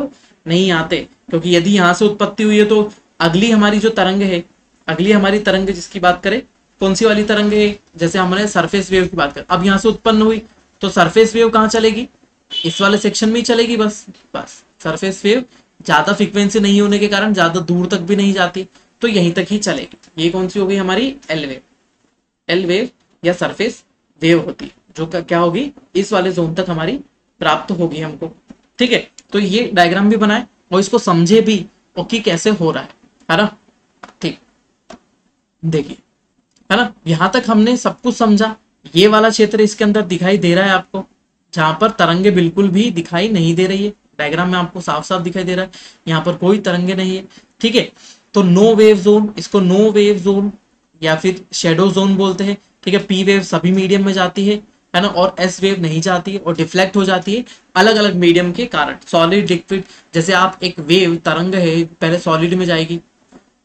नहीं आते, क्योंकि यदि यहाँ से उत्पत्ति हुई है तो अगली हमारी जो तरंग है, अगली हमारी तरंग जिसकी बात करें, कौन सी वाली तरंग है, जैसे हमने सरफेस वेव की बात करें, अब यहाँ से उत्पन्न हुई तो सरफेस वेव कहाँ चलेगी, इस वाले सेक्शन में ही चलेगी, बस बस सरफेस वेव ज्यादा फ्रीक्वेंसी नहीं होने के कारण ज्यादा दूर तक भी नहीं जाती, तो यहीं तक ही चलेगी। ये कौन सी हो गई हमारी, एल वेव, एल वेव या सरफेस वेव होती है, जो क्या होगी, इस वाले जोन तक हमारी प्राप्त होगी हमको। ठीक है, तो ये डायग्राम भी बनाए और इसको समझे भी और कि कैसे हो रहा है ना। ठीक, देखिए, है ना, यहां तक हमने सब कुछ समझा। ये वाला क्षेत्र इसके अंदर दिखाई दे रहा है आपको, जहां पर तरंगे बिल्कुल भी दिखाई नहीं दे रही है, डायग्राम में आपको साफ साफ दिखाई दे रहा है, यहाँ पर कोई तरंगे नहीं है। ठीक है, तो नो वेव जोन, इसको नो वेव जोन या फिर शेडो जोन बोलते हैं। ठीक है, पी वेव सभी मीडियम में जाती है ना, और एस वेव नहीं जाती है और डिफ्लेक्ट हो जाती है अलग अलग मीडियम के कारण, सॉलिड लिक्विड। जैसे आप एक वेव तरंग है, पहले सॉलिड में जाएगी,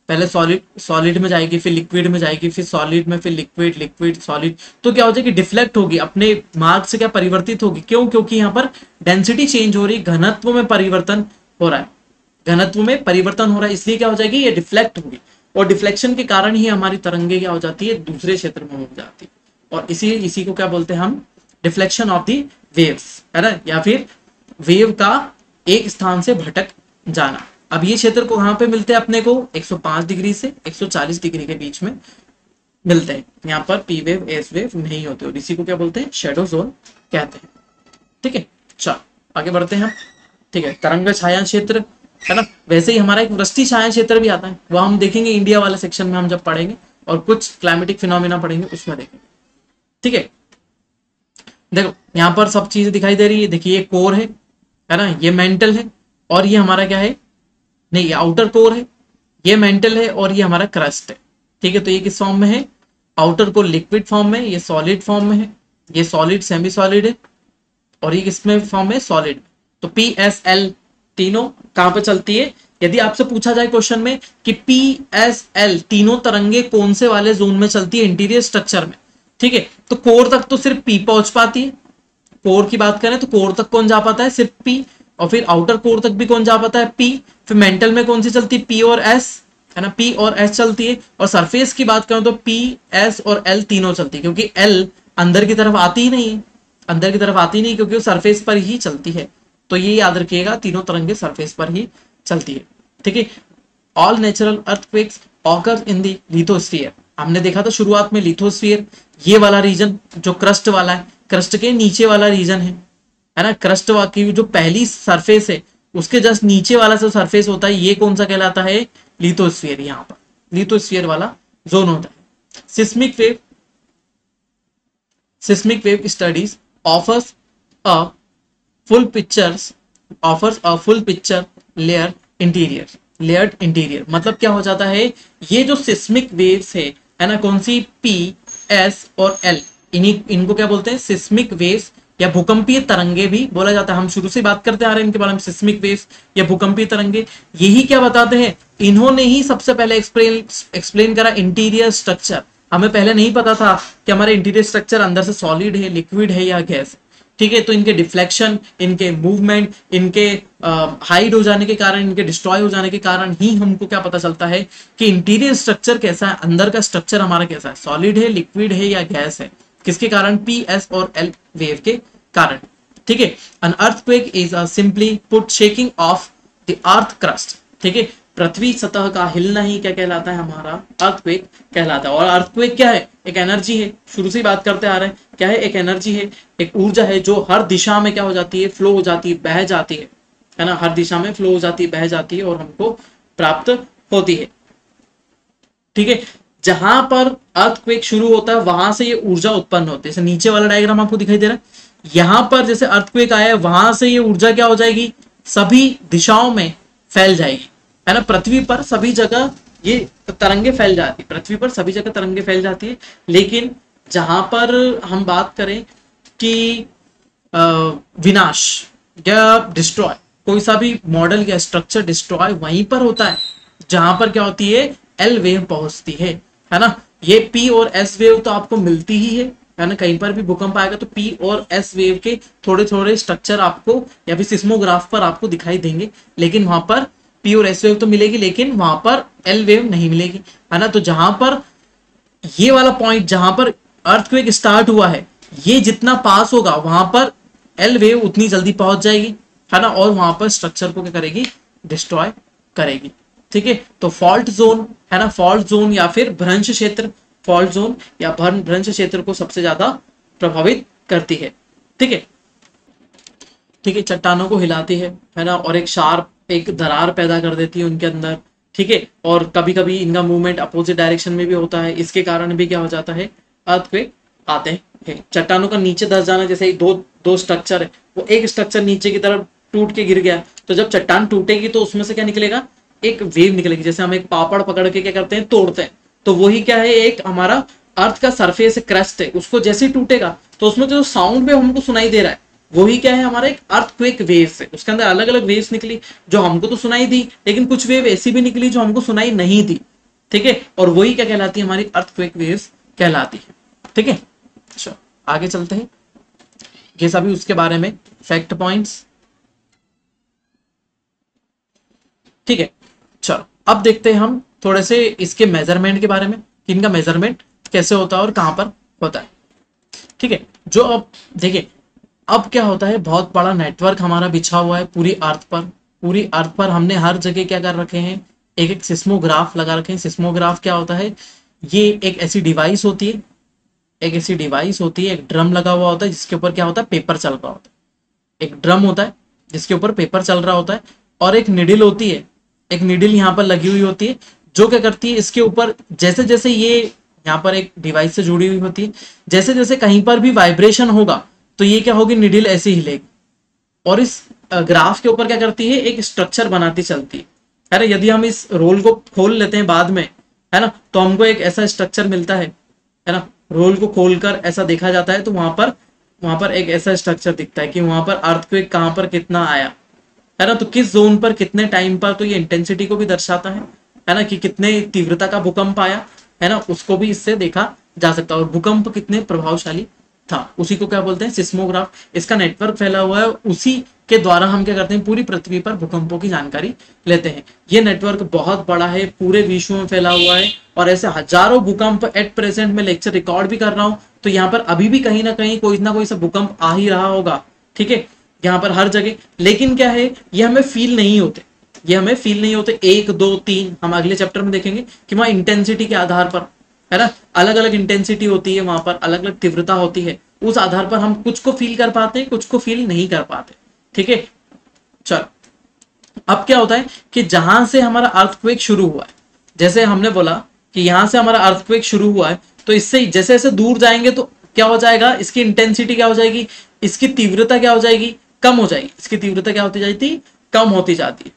पहले सॉलिड में जाएगी, फिर लिक्विड में जाएगी, फिर सॉलिड में, फिर लिक्विड, लिक्विड सॉलिड, तो क्या हो जाएगी, डिफ्लेक्ट होगी, अपने मार्ग से क्या परिवर्तित होगी। क्यों, क्योंकि यहाँ पर डेंसिटी चेंज हो रही, घनत्व में परिवर्तन हो रहा है, घनत्व में परिवर्तन हो रहा है, इसलिए क्या हो जाएगी, ये डिफ्लेक्ट होगी, और डिफ्लेक्शन के कारण ही हमारी तरंगे क्या हो जाती है, दूसरे क्षेत्र में हो जाती है, और इसी को क्या बोलते हैं हम, डिफ्लेक्शन ऑफ दी वेव्स, है ना, या फिर वेव का एक स्थान से भटक जाना। अब ये क्षेत्र को कहां पे मिलते हैं अपने को, 105 डिग्री से 140 डिग्री के बीच में मिलते हैं। यहाँ पर पी वेव एस वेव नहीं होते और इसी को क्या बोलते हैं, शेडो जोन कहते हैं। ठीक है, चलो आगे बढ़ते हैं हम। ठीक है, तरंग छाया क्षेत्र है ना, वैसे ही हमारा एक वृष्टि छाया क्षेत्र भी आता है, वो हम देखेंगे इंडिया वाले सेक्शन में हम जब पढ़ेंगे, और कुछ क्लाइमेटिक फिनोमिना पढ़ेंगे उसमें देखेंगे। ठीक है, देखो यहाँ पर सब चीजें दिखाई दे रही है। देखिए ये कोर है ना, ये मेंटल है, और ये हमारा क्या है, नहीं ये आउटर कोर है, ये मेंटल है, और ये हमारा क्रस्ट है। ठीक है, तो ये किस फॉर्म में है, आउटर कोर लिक्विड फॉर्म में, ये सॉलिड फॉर्म में है, ये सॉलिड सेमी सॉलिड है, और ये किसमें फॉर्म में, सॉलिड। तो पी एस एल तीनों कहां पे चलती है, यदि आपसे पूछा जाए क्वेश्चन में कि पी एस एल तीनों तरंगे कौन से वाले जोन में चलती है इंटीरियर स्ट्रक्चर में, ठीक है, तो कोर तक तो सिर्फ पी पहुंच पाती है। कोर की बात करें तो कोर तक कौन जा पाता है, सिर्फ पी, और फिर आउटर कोर तक भी कौन जा पाता है, पी। फिर मेंटल में कौन सी चलती है, पी और एस, है ना, पी और एस चलती है। और सरफेस की बात करें तो पी एस और एल तीनों चलती है, क्योंकि एल अंदर की तरफ आती ही नहीं है, अंदर की तरफ आती नहीं क्योंकि वो सरफेस पर ही चलती है। तो ये याद रखिएगा, तीनों तरंगे सरफेस पर ही चलती है। ठीक है, all natural earthquakes occur in the lithosphere. हमने देखा था शुरुआत में लिथोस्फीयर, ये वाला रीजन जो क्रस्ट वाला है, क्रस्ट के नीचे वाला रीजन है ना, क्रस्ट की जो पहली सरफेस है उसके जस्ट नीचे वाला जो सरफेस होता है, ये कौन सा कहलाता है, लिथोस्फीयर। यहाँ पर लिथोस्फीयर वाला जोन होता है। Seismic wave studies offers a full picture layer interior. मतलब क्या हो जाता है, ये जो सिस्मिक वेव्स है ना, कौन सी, पी एस और एल, इनको क्या बोलते हैं, सिस्मिक वेव्स या भूकंपीय तरंगे भी बोला जाता है। हम शुरू से बात करते आ रहे हैं इनके बारे में, सिस्मिक वेव्स या भूकंपीय तरंगे। यही क्या बताते हैं, इन्होंने ही सबसे पहले एक्सप्लेन करा इंटीरियर स्ट्रक्चर। हमें पहले नहीं पता था कि हमारे इंटीरियर स्ट्रक्चर अंदर से सॉलिड है, लिक्विड है या गैस। ठीक है, तो इनके डिफ्लेक्शन, इनके मूवमेंट, इनके हाइड हो जाने के कारण, इनके डिस्ट्रॉय हो जाने के कारण ही हमको क्या पता चलता है कि इंटीरियर स्ट्रक्चर कैसा है, अंदर का स्ट्रक्चर हमारा कैसा है, सॉलिड है, लिक्विड है या गैस है। किसके कारण, पी एस और एल वेव के कारण। ठीक है, an earthquake is simply put shaking of the earth crust. ठीक है, पृथ्वी सतह का हिलना ही क्या कहलाता है, हमारा अर्थक्वेक कहलाता है। और अर्थक्वेक क्या है, एक एनर्जी है, शुरू से ही बात करते आ रहे हैं, क्या है, एक एनर्जी है, एक ऊर्जा है जो हर दिशा में क्या हो जाती है, फ्लो हो जाती है, बह जाती है ना, हर दिशा में फ्लो हो जाती है, बह जाती है और हमको प्राप्त होती है। ठीक है, जहां पर अर्थक्वेक शुरू होता है वहां से ये ऊर्जा उत्पन्न होती है। जैसे नीचे वाला डायग्राम आपको दिखाई दे रहा है, यहां पर जैसे अर्थक्वेक आया है वहां से ये ऊर्जा क्या हो जाएगी, सभी दिशाओं में फैल जाएगी, है ना। पृथ्वी पर सभी जगह ये तरंगे फैल जाती है, पृथ्वी पर सभी जगह तरंगे फैल जाती है। लेकिन जहां पर हम बात करें कि विनाश या डिस्ट्रॉय, कोई सा भी मॉडल या स्ट्रक्चर डिस्ट्रॉय वहीं पर होता है जहां पर क्या होती है, एल वेव पहुंचती है ना। ये पी और एस वेव तो आपको मिलती ही है ना, कहीं पर भी भूकंप आएगा तो पी और एस वेव के थोड़े थोड़े स्ट्रक्चर आपको या फिर सिस्मोग्राफ पर आपको दिखाई देंगे, लेकिन वहां पर पी और एस वेव तो मिलेगी, लेकिन वहां पर एल वेव नहीं मिलेगी, है ना। तो जहां पर ये वाला पॉइंट जहां पर अर्थक्वेक स्टार्ट हुआ है, ये जितना पास होगा वहां पर एल वेव उतनी जल्दी पहुंच जाएगी, है ना, और वहां पर स्ट्रक्चर को क्या करेगी, डिस्ट्रॉय करेगी। ठीक है, तो फॉल्ट जोन है ना, फॉल्ट जोन या फिर भ्रंश क्षेत्र, फॉल्ट जोन या भ्रंश क्षेत्र को सबसे ज्यादा प्रभावित करती है। ठीक है, ठीक है, चट्टानों को हिलाती है ना, और एक शार्प एक दरार पैदा कर देती है उनके अंदर। ठीक है, और कभी कभी इनका मूवमेंट अपोजिट डायरेक्शन में भी होता है, इसके कारण भी क्या हो जाता है, अर्थक्वेक आते हैं। चट्टानों का नीचे धंस जाना, जैसे दो स्ट्रक्चर है, वो एक स्ट्रक्चर नीचे की तरफ टूट के गिर गया, तो जब चट्टान टूटेगी तो उसमें से क्या निकलेगा, एक वेव निकलेगी। जैसे हम एक पापड़ पकड़ के क्या करते हैं, तोड़ते हैं, तो वही क्या है, एक हमारा अर्थ का सरफेस क्रस्ट है, उसको जैसे ही टूटेगा तो उसमें जो साउंड वेव हमको सुनाई दे रहा है वही क्या है, हमारा एक अर्थक्वेक वेव्स है। उसके अंदर अलग अलग वेव्स निकली जो हमको तो सुनाई दी, लेकिन कुछ वेव ऐसी भी निकली जो हमको सुनाई नहीं दी। ठीक है, और वही क्या कहलाती है, हमारी अर्थक्वेक वेव्स कहलाती है। ठीक है, चलो आगे चलते हैं, ये सभी उसके बारे में फैक्ट पॉइंट्स। ठीक है, चलो अब देखते हैं हम थोड़े से इसके मेजरमेंट के बारे में, कि इनका मेजरमेंट कैसे होता है और कहां पर होता है। ठीक है, जो अब देखिए, अब क्या होता है, बहुत बड़ा नेटवर्क हमारा बिछा हुआ है पूरी अर्थ पर हमने हर जगह क्या कर रखे हैं, एक एक सिस्मोग्राफ लगा रखे हैं। सिस्मोग्राफ क्या होता है, ये एक ऐसी डिवाइस होती है, एक ड्रम लगा हुआ होता है जिसके ऊपर क्या होता है, पेपर चल रहा होता है। एक ड्रम होता है जिसके ऊपर पेपर चल रहा होता है, और एक निडिल होती है, एक निडिल यहाँ पर लगी हुई होती है, जो क्या करती है, इसके ऊपर जैसे जैसे ये यहाँ पर एक डिवाइस से जुड़ी हुई होती है, जैसे जैसे कहीं पर भी वाइब्रेशन होगा तो ये क्या होगी, निडिल ऐसे हिलेगी, और इस ग्राफ के ऊपर क्या करती है, एक स्ट्रक्चर बनाती चलती है ना। यदि हम इस रोल को खोल लेते हैं बाद में, है ना, तो हमको एक ऐसा स्ट्रक्चर मिलता है ना। रोल को खोलकर ऐसा देखा जाता है तो वहां पर एक ऐसा स्ट्रक्चर दिखता है कि वहां पर अर्थक्वेक कहां पर कितना आया, है ना, तो किस जोन पर कितने टाइम पर, तो ये इंटेंसिटी को भी दर्शाता है ना, कि कितने तीव्रता का भूकंप आया, है ना, उसको भी इससे देखा जा सकता है। और भूकंप कितने प्रभावशाली था, उसी को क्या बोलते हैं, सिस्मोग्राफ। इसका नेटवर्क फैला हुआ है, उसी के द्वारा हम क्या करते हैं, पूरी पृथ्वी पर भूकंपों की जानकारी लेते हैं। ये नेटवर्क बहुत बड़ा है, पूरे विश्व में फैला हुआ है, और ऐसे हजारों भूकंप एट प्रेजेंट में लेक्चर रिकॉर्ड भी कर रहा हूं, तो यहाँ पर अभी भी कहीं ना कहीं कोई ना कोई सा भूकंप आ ही रहा होगा, ठीक है, यहाँ पर हर जगह। लेकिन क्या है, ये हमें फील नहीं होते, ये हमें फील नहीं होते। 1 2 3 हम अगले चैप्टर में देखेंगे कि वहां इंटेंसिटी के आधार पर, है ना, अलग अलग इंटेंसिटी होती है, वहां पर अलग अलग तीव्रता होती है, उस आधार पर हम कुछ को फील कर पाते हैं, कुछ को फील नहीं कर पाते, ठीक है। चलो, अब क्या होता है कि जहां से हमारा अर्थक्वेक शुरू हुआ है, जैसे हमने बोला कि यहां से हमारा अर्थक्वेक शुरू हुआ है, तो इससे जैसे जैसे दूर जाएंगे तो क्या हो जाएगा, इसकी इंटेंसिटी क्या हो जाएगी, इसकी तीव्रता क्या हो जाएगी, कम हो जाएगी। इसकी तीव्रता क्या होती जाती है, कम होती जाती है,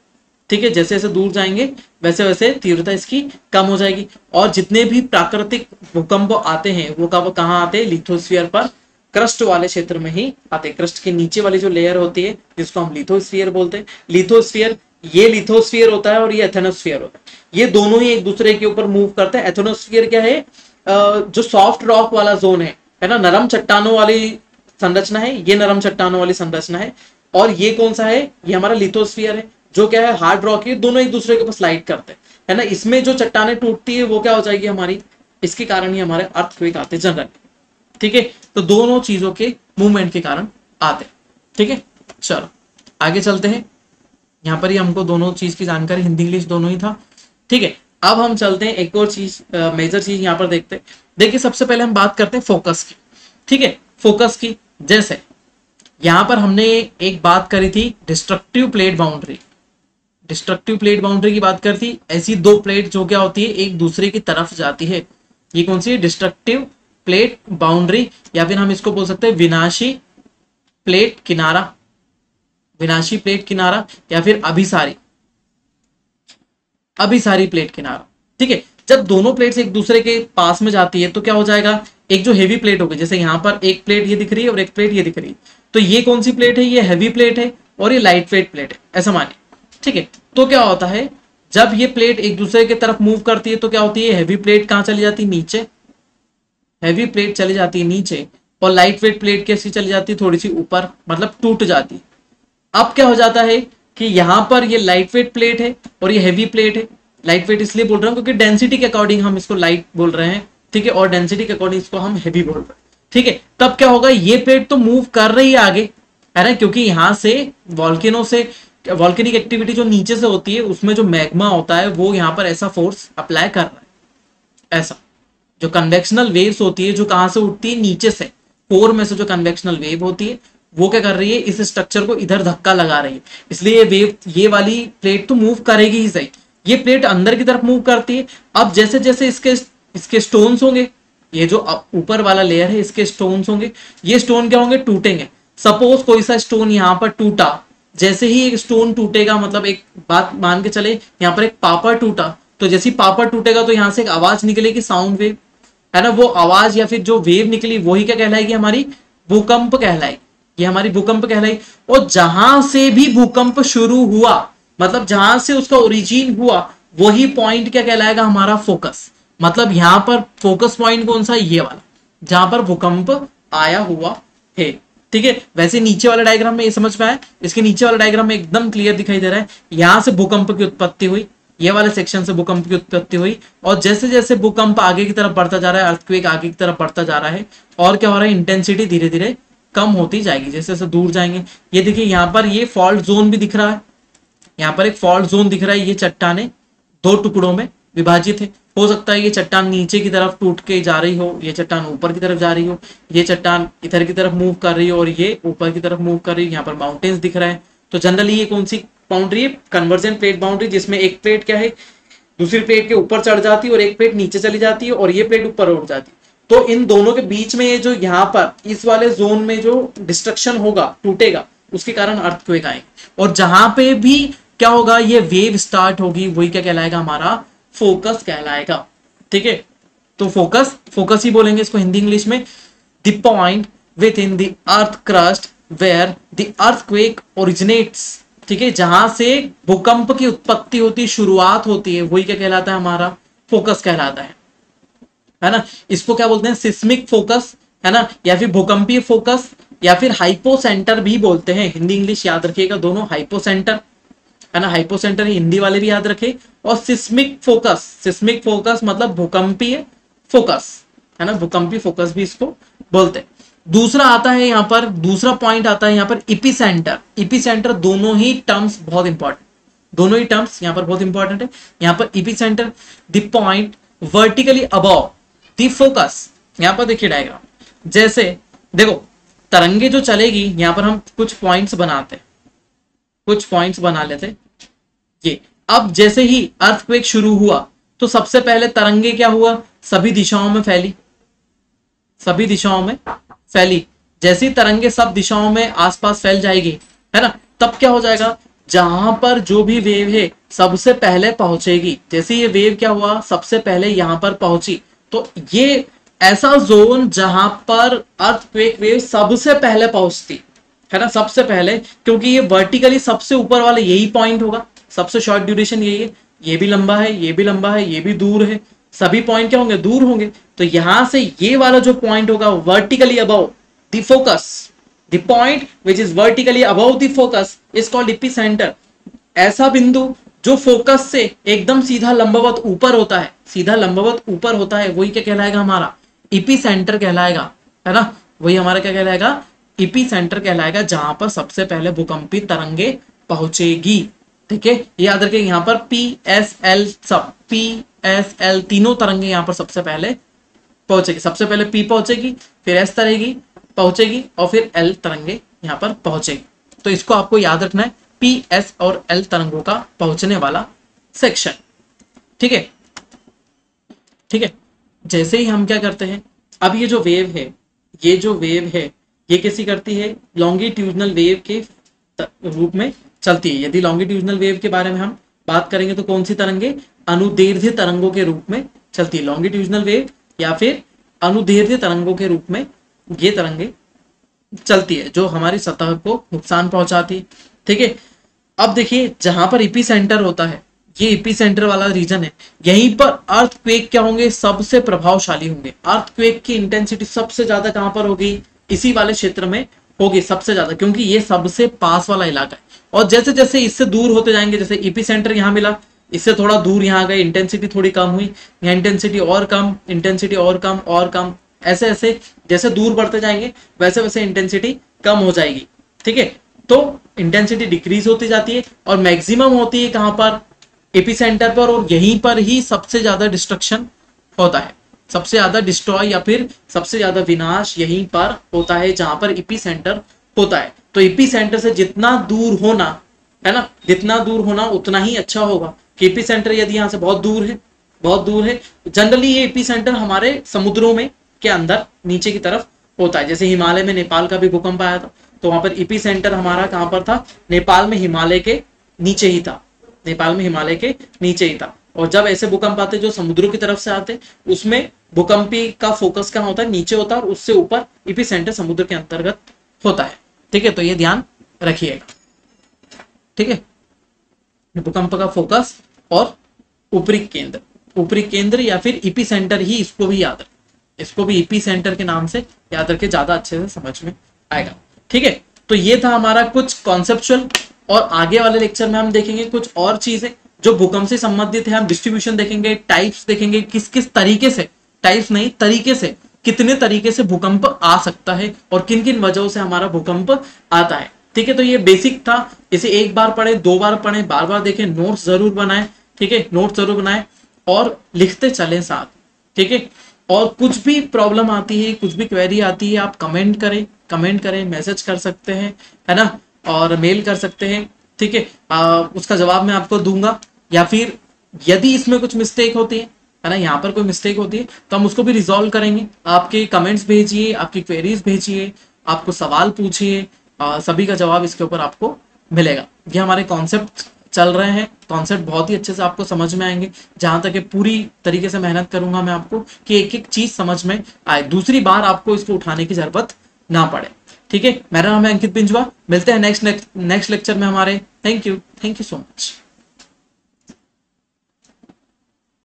ठीक है। जैसे जैसे दूर जाएंगे वैसे वैसे तीव्रता इसकी कम हो जाएगी। और जितने भी प्राकृतिक भूकंप आते हैं वो कहाँ आते हैं, लिथोस्फीयर पर, क्रस्ट वाले क्षेत्र में ही आते हैं। क्रस्ट के नीचे वाली जो लेयर होती है जिसको हम लिथोस्फीयर बोलते हैं, लिथोस्फीयर, ये लिथोस्फीयर होता है और ये एथेनोस्फीयर होता है। ये दोनों ही एक दूसरे के ऊपर मूव करते हैं। एथेनोस्फीयर क्या है, जो सॉफ्ट रॉक वाला जोन है ना, नरम चट्टानों वाली संरचना है, ये नरम चट्टानों वाली संरचना है। और ये कौन सा है, ये हमारा लिथोस्फीयर है, जो क्या है, हार्ड रॉक है। दोनों एक दूसरे के ऊपर स्लाइड करते हैं, है ना। इसमें जो चट्टानें टूटती है वो क्या हो जाएगी हमारी, इसके कारण ही हमारे अर्थक्वेक आते जनरल, ठीक है। तो दोनों चीजों के मूवमेंट के कारण आते, ठीक है। चलो आगे चलते हैं। यहाँ पर ही हमको दोनों चीज की जानकारी, हिंदी इंग्लिश दोनों ही था, ठीक है। अब हम चलते हैं एक और चीज, मेजर चीज यहाँ पर देखते हैं। देखिए, सबसे पहले हम बात करते हैं फोकस की, ठीक है, फोकस की। जैसे यहां पर हमने एक बात करी थी, destructive plate boundary, destructive plate boundary की बात करी थी। ऐसी दो प्लेट जो क्या होती है, एक दूसरे की तरफ जाती है, ये कौन सी है, डिस्ट्रक्टिव प्लेट बाउंड्री, या फिर हम इसको बोल सकते हैं विनाशी प्लेट किनारा, विनाशी प्लेट किनारा, या फिर अभिसारी प्लेट किनारा, ठीक है। जब दोनों प्लेट्स एक दूसरे के पास में जाती है तो क्या हो जाएगा, एक जो हेवी प्लेट होगी, जैसे यहाँ पर एक प्लेट ये दिख रही है और एक प्लेट ये दिख रही है, तो ये कौन सी प्लेट है, ये हैवी प्लेट है और ये लाइट वेट प्लेट है, ऐसा मानिए, ठीक है। तो क्या होता है, जब ये प्लेट एक दूसरे की तरफ मूव करती है तो क्या होती है, हैवी प्लेट कहां चली जाती है, नीचे, हैवी प्लेट चली जाती है नीचे, और लाइट वेट प्लेट कैसी चली जाती है, थोड़ी सी ऊपर, मतलब टूट जाती है। अब क्या हो जाता है कि यहां पर ये लाइट वेट प्लेट है और ये हैवी प्लेट है। लाइट वेट इसलिए बोल रहा हूं क्योंकि डेंसिटी के अकॉर्डिंग हम इसको लाइट बोल रहे हैं, ठीक है, और डेंसिटी के अकॉर्डिंग इसको हम हैवी बोल रहे हैं, ठीक है। तब क्या होगा, ये प्लेट तो मूव कर रही है आगे, है ना, क्योंकि यहां से वॉल्केनो से, वॉल्केनिक एक्टिविटी जो नीचे से होती है उसमें जो मैग्मा होता है वो यहाँ पर ऐसा फोर्स अप्लाई कर रहा है। ऐसा जो कन्वेक्शनल वेव्स होती है, जो कहां से उठती है, नीचे से, कोर में से जो कन्वेक्शनल वेव होती है वो क्या कर रही है, इस स्ट्रक्चर को इधर धक्का लगा रही है, इसलिए ये वेव, ये वाली प्लेट तो मूव करेगी ही सही। ये प्लेट अंदर की तरफ मूव करती है। अब जैसे जैसे इसके स्टोन्स होंगे, ये जो ऊपर वाला लेयर है इसके स्टोन्स होंगे, ये स्टोन क्या होंगे, टूटेंगे। सपोज कोई सा स्टोन यहाँ पर टूटा, जैसे ही एक स्टोन टूटेगा, मतलब एक बात मान के चले, यहाँ पर एक पापड़ टूटा, तो जैसे ही पापड़ टूटेगा तो यहाँ से एक आवाज निकलेगी, साउंड वेव, है ना। वो आवाज या फिर जो वेव निकली वही क्या कहलाएगी, हमारी भूकंप कहलाएगी, ये हमारी भूकंप कहलाई। और जहां से भी भूकंप शुरू हुआ, मतलब जहां से उसका ओरिजिन हुआ, वही पॉइंट क्या कहलाएगा, हमारा फोकस। मतलब यहां पर फोकस पॉइंट कौन सा, ये वाला, जहां पर भूकंप आया हुआ है, ठीक है। वैसे नीचे वाले डायग्राम में ये समझ में आया, इसके नीचे वाले डायग्राम में एकदम क्लियर दिखाई दे रहा है, यहां से भूकंप की उत्पत्ति हुई, ये वाले सेक्शन से भूकंप की उत्पत्ति हुई, और जैसे जैसे भूकंप आगे की तरफ बढ़ता जा रहा है, अर्थक्वेक आगे की तरफ बढ़ता जा रहा है, और क्या हो रहा है, इंटेंसिटी धीरे धीरे कम होती जाएगी जैसे जैसे दूर जाएंगे। ये देखिए यहाँ पर ये फॉल्ट जोन भी दिख रहा है, यहाँ पर एक फॉल्ट जोन दिख रहा है, ये चट्टाने दो टुकड़ों में विभाजित है। हो सकता है ये चट्टान नीचे की तरफ टूट के जा रही हो, ये चट्टान ऊपर की तरफ जा रही हो, ये चट्टान इधर की तरफ मूव कर रही हो और ये ऊपर की तरफ मूव कर रही है। यहाँ पर माउंटेन्स दिख रहा है। तो जनरली ये कौन सी बाउंड्री है? कन्वर्जेंट प्लेट बाउंड्री, जिसमें एक प्लेट क्या है दूसरी प्लेट के ऊपर चढ़ जाती है और एक प्लेट नीचे चली जाती है और ये प्लेट ऊपर उठ जाती है। तो इन दोनों के बीच में ये जो यहाँ पर इस वाले जोन में जो डिस्ट्रक्शन होगा, टूटेगा, उसके कारण अर्थक्वेक आएंगे। और जहां पे भी क्या होगा, ये वेव स्टार्ट होगी, वही क्या कहलाएगा? हमारा फोकस कहलाएगा। ठीक है, तो फोकस ही बोलेंगे इसको हिंदी इंग्लिश में। The point within the earth crust where the earthquake originates. ठीक है, जहां से भूकंप की उत्पत्ति होती, शुरुआत होती है, वही क्या कहलाता है? हमारा फोकस कहलाता है ना। इसको क्या बोलते हैं? सिस्मिक फोकस, है ना, या फिर भूकंपीय फोकस, या फिर हाइपोसेंटर भी बोलते हैं। हिंदी इंग्लिश याद रखिएगा दोनों, हाइपोसेंटर, है ना, हाइपोसेंटर हिंदी वाले भी याद रखे। और सिस्मिक फोकस मतलब भूकंपीय फोकस, है ना, भूकंपीय फोकस भी इसको बोलते हैं। दूसरा आता है यहाँ पर, दूसरा पॉइंट आता है यहाँ पर इपिसेंटर। दोनों ही टर्म्स बहुत इंपॉर्टेंट, दोनों ही टर्म्स यहाँ पर बहुत इंपॉर्टेंट है। यहाँ पर epicentre, the point vertically above the focus. यहाँ पर देखिए डायग्राम, जैसे देखो तरंगे जो चलेगी, यहाँ पर हम कुछ पॉइंट्स बनाते, कुछ पॉइंट्स बना लेते ये। अब जैसे ही अर्थक्वेक शुरू हुआ तो सबसे पहले तरंगे क्या हुआ? सभी दिशाओं में फैली, सभी दिशाओं में फैली। जैसी तरंगे सब दिशाओं में आसपास फैल जाएगी, है ना, तब क्या हो जाएगा? जहां पर जो भी वेव है सबसे पहले पहुंचेगी। जैसे ये वेव क्या हुआ? सबसे पहले यहां पर पहुंची, तो ये ऐसा जोन जहां पर अर्थक्वेक वेव सबसे पहले पहुंचती है ना, सबसे पहले, क्योंकि ये वर्टिकली सबसे ऊपर वाला यही पॉइंट होगा, सबसे शॉर्ट ड्यूरेशन यही है। ये भी लंबा है, ये भी लंबा है, ये भी दूर है, सभी पॉइंट क्या होंगे? दूर होंगे। तो यहां से ये वाला जो पॉइंट होगा vertically above the focus, the point which is vertically above the focus is called epicentre. ऐसा बिंदु जो फोकस से एकदम सीधा लंबवत ऊपर होता है, सीधा लंबवत ऊपर होता है, वही क्या कहलाएगा? हमारा एपिसेंटर कहलाएगा, है ना, वही हमारा क्या कहलाएगा? एपिसेंटर कहलाएगा, जहां पर सबसे पहले भूकंपी तरंगे पहुंचेगी। ठीक है, याद रखिए यहाँ पर PSL, सब PSL तीनों तरंगे यहाँ पर सबसे पहले पहुंचेगी। सबसे पहले P पहुंचेगी, फिर S तरंगे पहुंचेगी और फिर L तरंगे यहाँ पर पहुंचेगी। तो इसको आपको याद रखना है, PS और L तरंगों का पहुंचने वाला सेक्शन। ठीक है, ठीक है। जैसे ही हम क्या करते हैं, अब ये जो वेव है, ये जो वेव है, ये कैसी करती है? लॉन्गिट्यूडनल वेव के रूप में चलती है। यदि लॉन्गिट्यूडनल वेव के बारे में हम बात करेंगे तो कौन सी तरंगे? अनुदैर्ध्य तरंगों के रूप में चलती है। लॉन्गिट्यूडनल वेव या फिर अनुदैर्ध्य तरंगों के रूप में ये तरंगे चलती है, जो हमारी सतह को नुकसान पहुंचाती है। ठीक है, अब देखिए जहां पर एपिसेंटर होता है, ये एपिसेंटर वाला रीजन है, यहीं पर अर्थक्वेक क्या होंगे? सबसे प्रभावशाली होंगे। अर्थक्वेक की इंटेंसिटी सबसे ज्यादा कहां पर होगी? इसी वाले क्षेत्र में होगी सबसे ज्यादा, क्योंकि ये सबसे पास वाला इलाका है। और जैसे जैसे इससे दूर होते जाएंगे, जैसे एपिसेंटर यहाँ मिला, इससे थोड़ा दूर यहाँ गए, इंटेंसिटी थोड़ी कम हुई, यहाँ इंटेंसिटी और कम, इंटेंसिटी और कम और कम, ऐसे ऐसे जैसे दूर बढ़ते जाएंगे वैसे वैसे इंटेंसिटी कम हो जाएगी। ठीक है, तो इंटेंसिटी डिक्रीज होती जाती है और मैक्सिमम होती है कहां पर? एपिसेंटर पर। और यहीं पर ही सबसे ज्यादा डिस्ट्रक्शन होता है, सबसे ज्यादा डिस्ट्रॉय या फिर सबसे ज्यादा विनाश यहीं पर होता है, जहां पर एपिसेंटर होता है। तो एपिसेंटर से जितना दूर होना, है ना, जितना दूर होना उतना ही अच्छा होगा। कि एपिसेंटर यदि यहाँ से बहुत दूर है, बहुत दूर है, जनरली ये एपिसेंटर हमारे समुद्रों में के अंदर नीचे की तरफ होता है। जैसे हिमालय में नेपाल का भी भूकंप आया था, तो वहां पर एपिसेंटर हमारा कहां पर था? नेपाल में हिमालय के नीचे ही था, नेपाल में हिमालय के नीचे ही था। और जब ऐसे भूकंप आते जो समुद्रों की तरफ से आते, उसमें भूकंपी का फोकस कहाँ होता है? नीचे होता है, और उससे ऊपर एपिसेंटर समुद्र के अंतर्गत होता है। ठीक है, तो ये ध्यान रखिएगा। ठीक है, भूकंप का फोकस और ऊपरी केंद्र या फिर एपिसेंटर ही, इसको भी याद रखें, इसको भी एपिसेंटर के नाम से याद रखें, ज्यादा अच्छे से समझ में आएगा। ठीक है, तो ये था हमारा कुछ कॉन्सेप्चुअल, और आगे वाले लेक्चर में हम देखेंगे कुछ और चीजें जो भूकंप से संबंधित है। हम डिस्ट्रीब्यूशन देखेंगे, टाइप्स देखेंगे, किस किस तरीके से, टाइप्स नहीं तरीके से, कितने तरीके से भूकंप आ सकता है और किन किन वजहों से हमारा भूकंप आता है। ठीक है, तो ये बेसिक था, इसे एक बार पढ़े, दो बार पढ़े, बार बार देखें, नोट्स जरूर बनाएं। ठीक है, नोट्स जरूर बनाएं। और लिखते चलें साथ, ठीक है। और कुछ भी प्रॉब्लम आती है, कुछ भी क्वेरी आती है, आप कमेंट करें, मैसेज कर सकते हैं, है ना, और मेल कर सकते हैं, ठीक है। उसका जवाब मैं आपको दूंगा। या फिर यदि इसमें कुछ मिस्टेक होती है ना, यहाँ पर कोई मिस्टेक होती है तो हम उसको भी रिजॉल्व करेंगे। आपके कमेंट्स भेजिए, आपकी क्वेरीज भेजिए, आपको सवाल पूछिए, सभी का जवाब इसके ऊपर आपको मिलेगा। ये हमारे कॉन्सेप्ट चल रहे हैं, कॉन्सेप्ट बहुत ही अच्छे से आपको समझ में आएंगे। जहां तक है पूरी तरीके से मेहनत करूंगा मैं आपको कि एक एक चीज समझ में आए, दूसरी बार आपको इसको उठाने की जरूरत ना पड़े, ठीक है। मेरा नाम है अंकित पिंजवा, मिलते हैं नेक्स्ट लेक्चर में हमारे। Thank you so much.